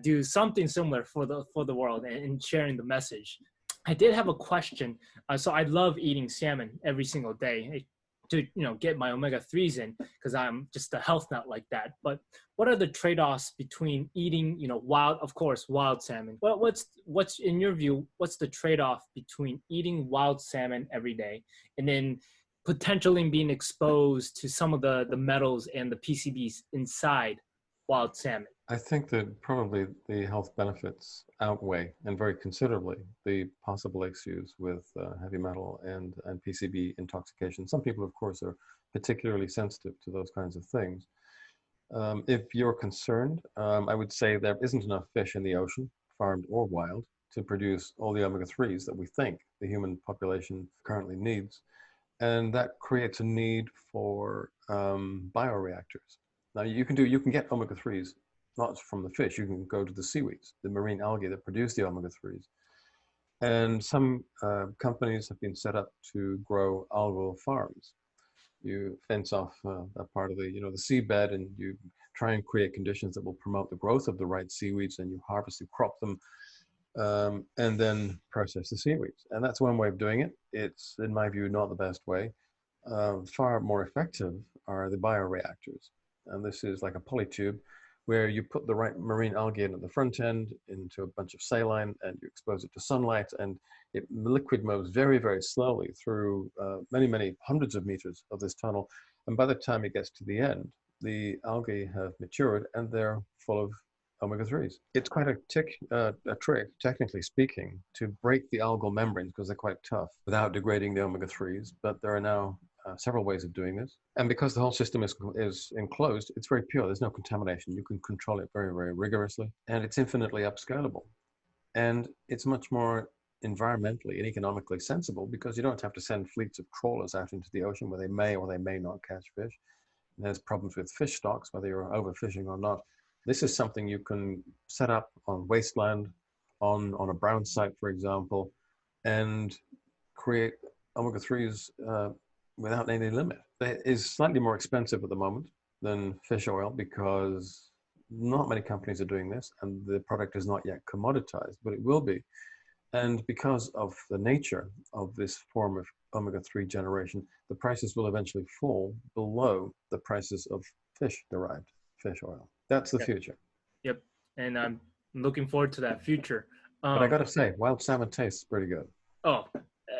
do something similar for the world and sharing the message. I did have a question. So I love eating salmon every single day to get my omega-3s in, because I'm just a health nut like that. But what are the trade-offs between eating wild salmon? What's in your view, what's the trade-off between eating wild salmon every day and then potentially being exposed to some of the metals and the PCBs inside wild salmon? I think that probably the health benefits outweigh, and very considerably, the possible issues with heavy metal and PCB intoxication. Some people, of course, are particularly sensitive to those kinds of things. If you're concerned, I would say there isn't enough fish in the ocean, farmed or wild, to produce all the omega-3s that we think the human population currently needs. And that creates a need for bioreactors. Now, you can get omega-3s not from the fish. You can go to the seaweeds, the marine algae that produce the omega-3s. And some companies have been set up to grow algal farms. You fence off a part of the seabed, and you try and create conditions that will promote the growth of the right seaweeds, and you harvest and crop them, and then process the seaweeds. And that's one way of doing it. It's, in my view, not the best way. far more effective are the bioreactors. And this is like a polytube where you put the right marine algae in at the front end into a bunch of saline and you expose it to sunlight, and it liquid moves very, very slowly through many, many hundreds of meters of this tunnel. And by the time it gets to the end, the algae have matured and they're full of omega-3s. It's quite a trick, technically speaking, to break the algal membranes because they're quite tough without degrading the omega-3s. But there are now several ways of doing this. And because the whole system is enclosed, it's very pure. There's no contamination. You can control it very, very rigorously. And it's infinitely upscalable. And it's much more environmentally and economically sensible because you don't have to send fleets of trawlers out into the ocean where they may or they may not catch fish. And there's problems with fish stocks, whether you're overfishing or not. This is something you can set up on wasteland, on a brown site, for example, and create omega-3s without any limit. It is slightly more expensive at the moment than fish oil because not many companies are doing this and the product is not yet commoditized, but it will be. And because of the nature of this form of omega-3 generation, the prices will eventually fall below the prices of fish-derived fish oil. That's the future. Yep. And I'm looking forward to that future. But I got to say, wild salmon tastes pretty good. Oh,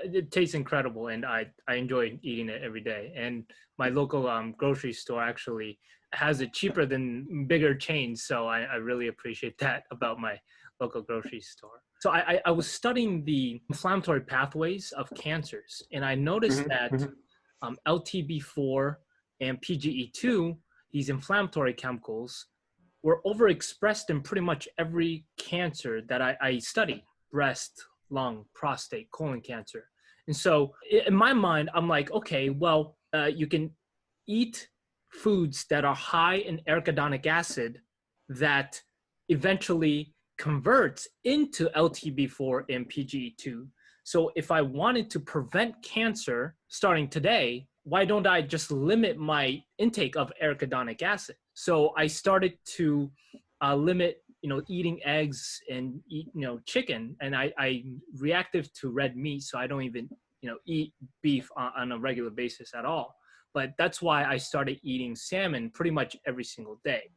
it tastes incredible, and I enjoy eating it every day. And my local grocery store actually has it cheaper than bigger chains, so I really appreciate that about my local grocery store. So I was studying the inflammatory pathways of cancers, and I noticed that LTB4 and PGE2, these inflammatory chemicals, were overexpressed in pretty much every cancer that I study: breast, lung, prostate, colon cancer. And so in my mind, I'm like, okay, well, you can eat foods that are high in arachidonic acid that eventually converts into LTB4 and PGE2. So if I wanted to prevent cancer starting today, why don't I just limit my intake of arachidonic acid? So I started to limit, eating eggs and eat, chicken. And I'm reactive to red meat, so I don't even, eat beef on a regular basis at all. But that's why I started eating salmon pretty much every single day.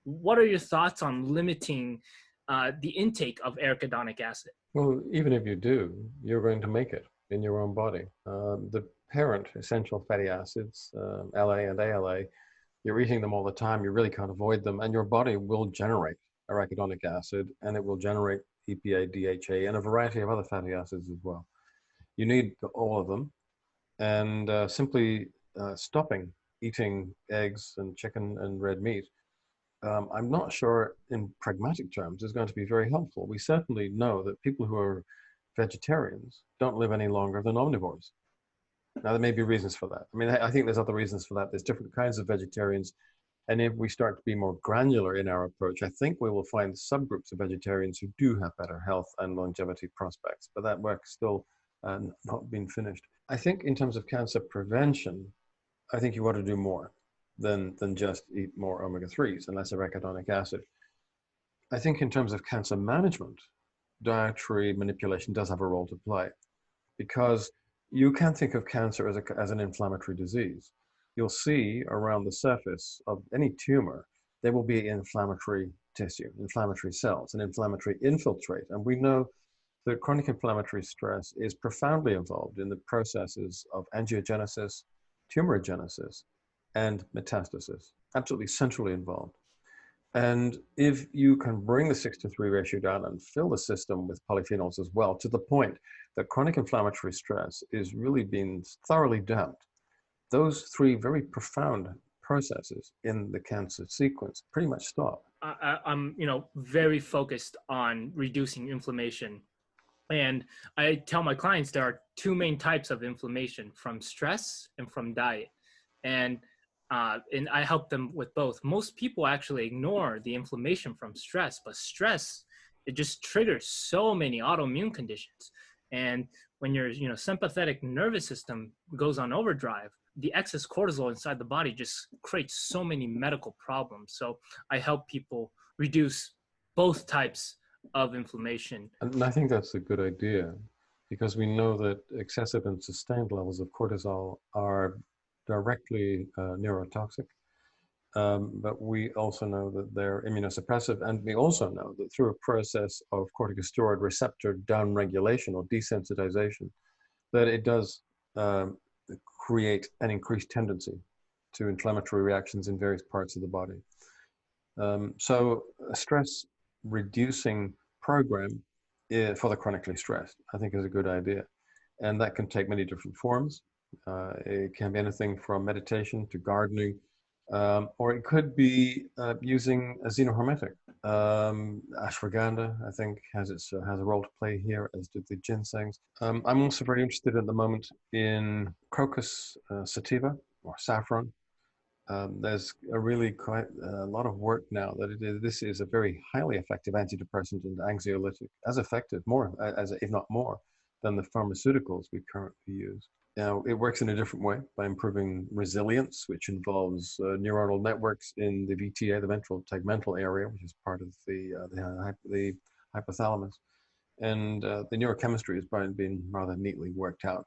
What are your thoughts on limiting the intake of arachidonic acid? Well, even if you do, you're going to make it in your own body. The parent essential fatty acids, LA and ALA, you're eating them all the time. You really can't avoid them. And your body will generate arachidonic acid, and it will generate EPA, DHA, and a variety of other fatty acids as well. You need all of them. And simply stopping eating eggs and chicken and red meat, I'm not sure in pragmatic terms is going to be very helpful. We certainly know that people who are vegetarians don't live any longer than omnivores. Now, there may be reasons for that. I mean, I think there's other reasons for that. There's different kinds of vegetarians. And if we start to be more granular in our approach, I think we will find subgroups of vegetarians who do have better health and longevity prospects. But that work's still not been finished. I think in terms of cancer prevention, I think you ought to do more than just eat more omega-3s and less arachidonic acid. I think in terms of cancer management, dietary manipulation does have a role to play, because you can think of cancer as an inflammatory disease. You'll see around the surface of any tumor, there will be inflammatory tissue, inflammatory cells, an inflammatory infiltrate. And we know that chronic inflammatory stress is profoundly involved in the processes of angiogenesis, tumorigenesis, and metastasis, absolutely centrally involved. And if you can bring the 6-to-3 ratio down and fill the system with polyphenols as well, to the point that chronic inflammatory stress is really being thoroughly damped, those three very profound processes in the cancer sequence pretty much stop. I'm, very focused on reducing inflammation. And I tell my clients there are two main types of inflammation: from stress and from diet. And I help them with both. Most people actually ignore the inflammation from stress, but stress, it just triggers so many autoimmune conditions. And when your sympathetic nervous system goes on overdrive, the excess cortisol inside the body just creates so many medical problems. So I help people reduce both types of inflammation. And I think that's a good idea, because we know that excessive and sustained levels of cortisol are directly neurotoxic. But we also know that they're immunosuppressive, and we also know that through a process of corticosteroid receptor downregulation or desensitization, that it does create an increased tendency to inflammatory reactions in various parts of the body. So a stress reducing program for the chronically stressed, I think, is a good idea. And that can take many different forms. It can be anything from meditation to gardening, or it could be using a xenohermetic. Ashwagandha, I think, has a role to play here, as do the ginsengs. I'm also very interested at the moment in crocus sativa or saffron. There's a really quite a lot of work now that this is a very highly effective antidepressant and anxiolytic, as effective, more as if not more, than the pharmaceuticals we currently use. Now, it works in a different way by improving resilience, which involves neuronal networks in the VTA, the ventral tegmental area, which is part of the hypothalamus. And the neurochemistry has been rather neatly worked out.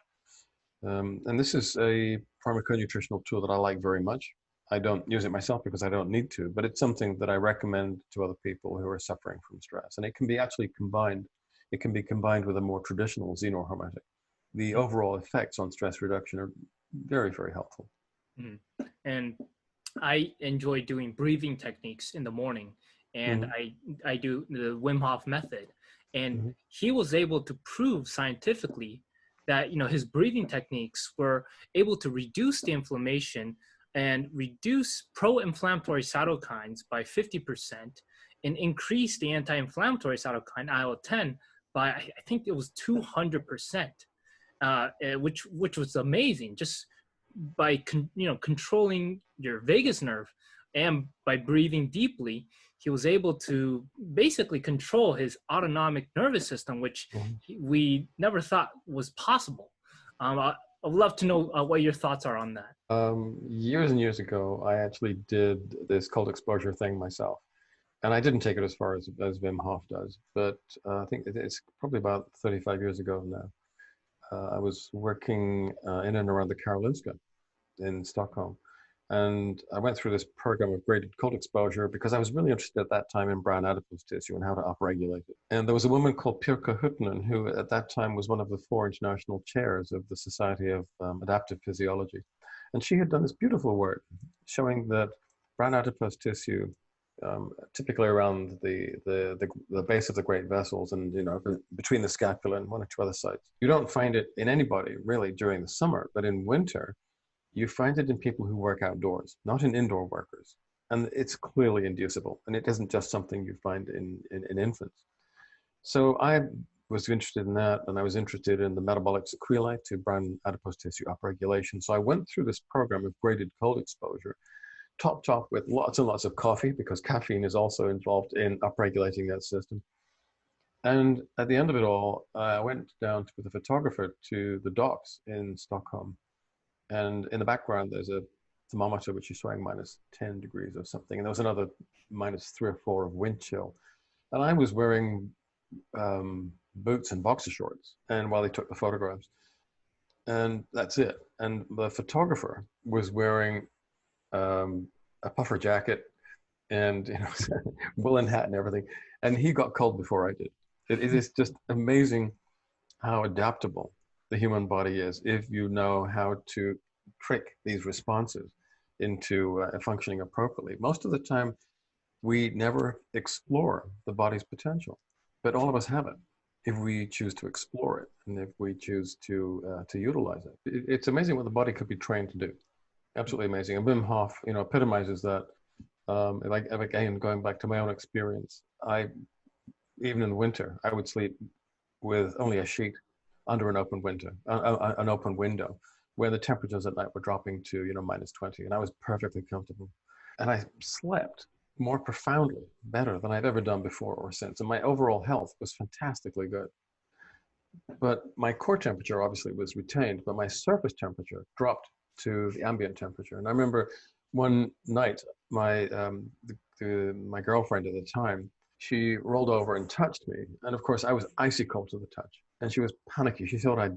And this is a pharmaconutritional tool that I like very much. I don't use it myself because I don't need to, but it's something that I recommend to other people who are suffering from stress. And it can be actually combined. It can be combined with a more traditional xenohermetic. The overall effects on stress reduction are very, very helpful. And I enjoy doing breathing techniques in the morning, and I do the Wim Hof method. And he was able to prove scientifically that his breathing techniques were able to reduce the inflammation and reduce pro-inflammatory cytokines by 50% and increase the anti-inflammatory cytokine IL-10 by, I think it was 200%, which was amazing. Just by controlling your vagus nerve and by breathing deeply, he was able to basically control his autonomic nervous system, which we never thought was possible. I'd love to know what your thoughts are on that. Years and years ago, I actually did this cold exposure thing myself. And I didn't take it as far as Wim Hof does, but I think it's probably about 35 years ago now. I was working in and around the Karolinska in Stockholm. And I went through this program of graded cold exposure because I was really interested at that time in brown adipose tissue and how to upregulate it. And there was a woman called Pirkka Huttunen, who at that time was one of the 4 international chairs of the Society of Adaptive Physiology. And she had done this beautiful work showing that brown adipose tissue, typically around the base of the great vessels and between the scapula and 1 or 2 other sites. You don't find it in anybody really during the summer, but in winter, you find it in people who work outdoors, not in indoor workers. And it's clearly inducible. And it isn't just something you find in infants. So I was interested in that, and I was interested in the metabolic sequelae to brown adipose tissue upregulation. So I went through this program of graded cold exposure, topped off with lots and lots of coffee, because caffeine is also involved in upregulating that system. And at the end of it all, I went down with a photographer to the docks in Stockholm. And in the background, there's a thermometer which is showing -10 degrees or something. And there was another -3 or 4 of wind chill. And I was wearing boots and boxer shorts, and while they took the photographs. And that's it. And the photographer was wearing a puffer jacket and woolen hat and everything. And he got cold before I did. It is just amazing how adaptable the human body is if you know how to trick these responses into functioning appropriately. Most of the time, we never explore the body's potential, but all of us have it if we choose to explore it and if we choose to utilize it. It's amazing what the body could be trained to do. Absolutely amazing. And Wim Hof, epitomizes that. Again, going back to my own experience, even in the winter, I would sleep with only a sheet under an open window, where the temperatures at night were dropping to -20, and I was perfectly comfortable. And I slept more profoundly better than I've ever done before or since, and my overall health was fantastically good. But my core temperature obviously was retained, but my surface temperature dropped to the ambient temperature. And I remember one night, my girlfriend at the time, she rolled over and touched me, and of course I was icy cold to the touch. And she was panicky. She thought I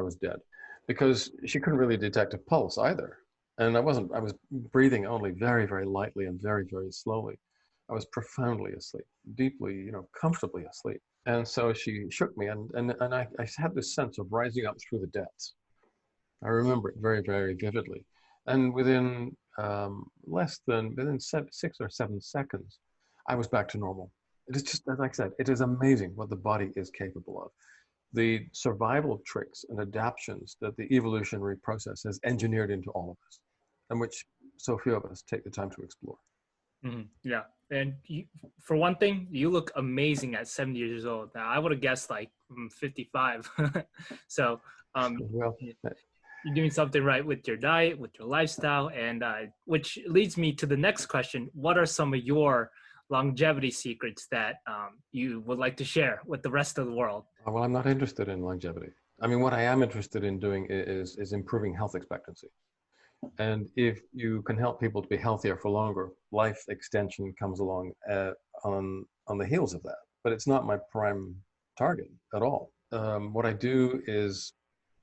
was dead, because she couldn't really detect a pulse either. And I was breathing only very, very lightly and very, very slowly. I was profoundly asleep, deeply, comfortably asleep. And so she shook me, and I had this sense of rising up through the depths. I remember it very, very vividly. And within within 6 or 7 seconds, I was back to normal. It is just, like I said, it is amazing what the body is capable of. The survival tricks and adaptations that the evolutionary process has engineered into all of us, and which so few of us take the time to explore. Yeah. And you, for one thing, you look amazing at 70 years old. Now, I would have guessed like 55. So Well, you're doing something right with your diet, with your lifestyle, and which leads me to the next question. What are some of your longevity secrets that you would like to share with the rest of the world? well, I'm not interested in longevity. I mean, what I am interested in doing is improving health expectancy. And if you can help people to be healthier for longer, life extension comes along on the heels of that. But it's not my prime target at all. What I do is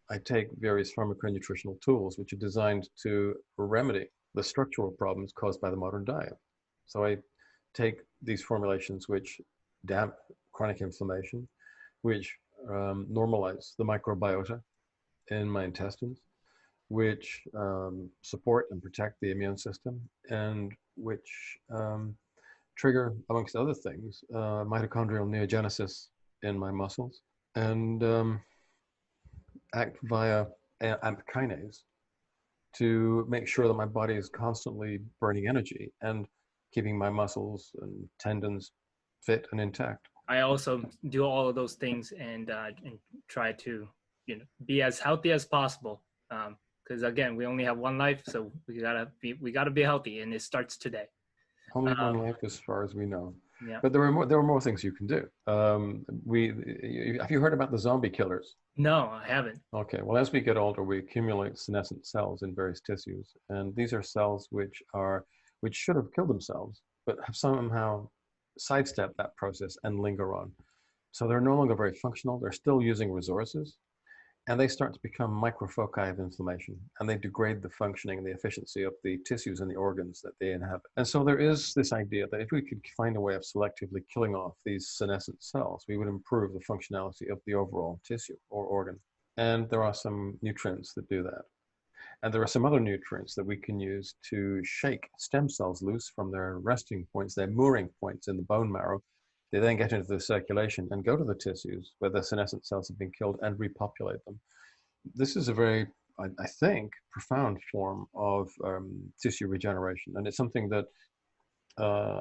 I take various pharmaconutritional tools which are designed to remedy the structural problems caused by the modern diet. So I take these formulations which damp chronic inflammation, which normalize the microbiota in my intestines, which support and protect the immune system, and which trigger, amongst other things, mitochondrial neogenesis in my muscles, and act via AMP kinase to make sure that my body is constantly burning energy and keeping my muscles and tendons fit and intact. I also do all of those things and try to, be as healthy as possible. Because again, we only have one life, so we gotta be healthy, and it starts today. Only one life, as far as we know. Yeah. But there are more things you can do. Have you heard about the zombie killers? No, I haven't. Okay. Well, as we get older, we accumulate senescent cells in various tissues, and these are cells which should have killed themselves, but have somehow sidestepped that process and linger on. So they're no longer very functional. They're still using resources, and they start to become microfoci of inflammation, and they degrade the functioning and the efficiency of the tissues and the organs that they inhabit. And so there is this idea that if we could find a way of selectively killing off these senescent cells, we would improve the functionality of the overall tissue or organ. And there are some nutrients that do that. And there are some other nutrients that we can use to shake stem cells loose from their resting points, their mooring points in the bone marrow. They then get into the circulation and go to the tissues where the senescent cells have been killed and repopulate them. This is a very, I think, profound form of tissue regeneration. And it's something that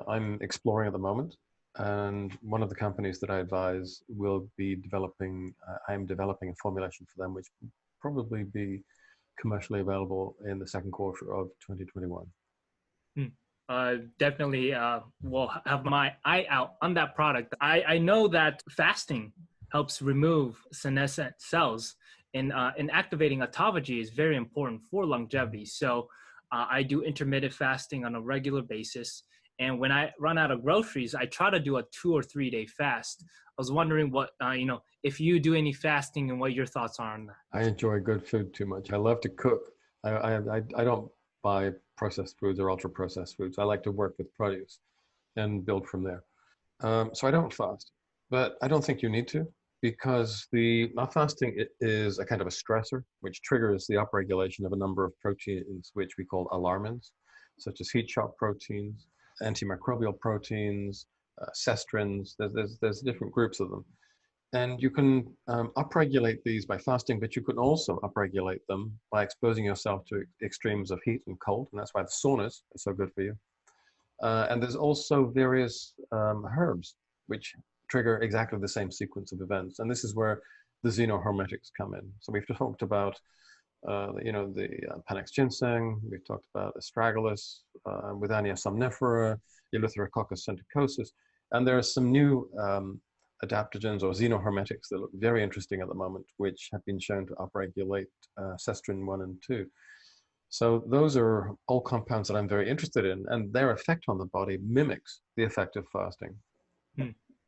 I'm exploring at the moment. And one of the companies that I advise will be developing, I'm developing a formulation for them, which will probably be commercially available in the second quarter of 2021. Definitely will have my eye out on that product. I know that fasting helps remove senescent cells, and activating autophagy is very important for longevity. So I do intermittent fasting on a regular basis. And when I run out of groceries, I try to do a 2 or 3 day fast. I was wondering what, if you do any fasting and what your thoughts are on that. I enjoy good food too much. I love to cook. I don't buy processed foods or ultra processed foods. I like to work with produce and build from there. So I don't fast, but I don't think you need to, because not fasting is a kind of a stressor which triggers the upregulation of a number of proteins which we call alarmins, such as heat shock proteins, antimicrobial proteins, cestrins. There's different groups of them. And you can upregulate these by fasting, but you can also upregulate them by exposing yourself to extremes of heat and cold, and that's why the saunas are so good for you. And there's also various herbs which trigger exactly the same sequence of events, and this is where the xenohermetics come in. So we've talked about the Panax ginseng, we've talked about astragalus, Withania somnifera, Eleutherococcus senticosus, and there are some new adaptogens or xenohermetics that look very interesting at the moment, which have been shown to upregulate cestrin 1 and 2. So those are all compounds that I'm very interested in, and their effect on the body mimics the effect of fasting.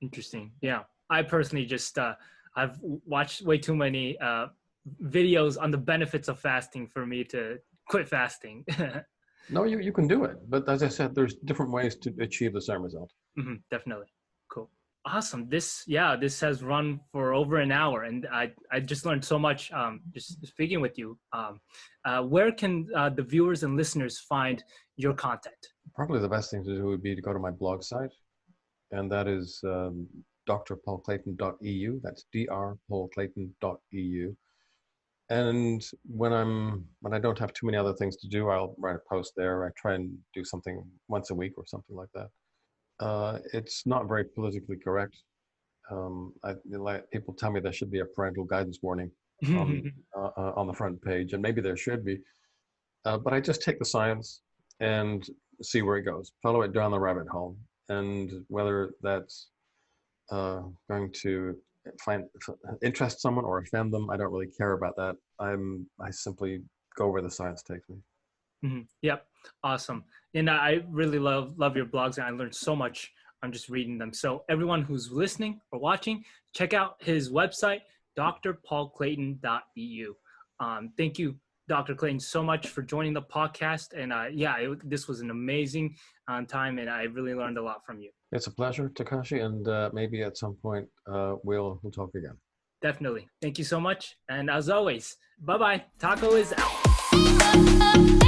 Interesting. Yeah. I personally just, I've watched way too many videos on the benefits of fasting for me to quit fasting. No, you can do it. But as I said, there's different ways to achieve the same result. Definitely. Cool. Awesome. This has run for over an hour, and I just learned so much just speaking with you. Where can the viewers and listeners find your content? Probably the best thing to do would be to go to my blog site, and that is drpaulclayton.eu. That's drpaulclayton.eu. And when I don't have too many other things to do, I'll write a post there. I try and do something once a week or something like that. It's not very politically correct. People tell me there should be a parental guidance warning on the front page, and maybe there should be. But I just take the science and see where it goes, follow it down the rabbit hole, and whether that's going to interest someone or offend them, I don't really care about that. I simply go where the science takes me. Yep. Awesome. And I really love your blogs, and I learned so much on just reading them. So everyone who's listening or watching, check out his website, drpaulclayton.eu. Thank you, Dr. Clayton, so much for joining the podcast. And this was an amazing time, and I really learned a lot from you. It's a pleasure, Takashi, and maybe at some point we'll talk again. Definitely. Thank you so much. And as always, bye-bye. Taco is out.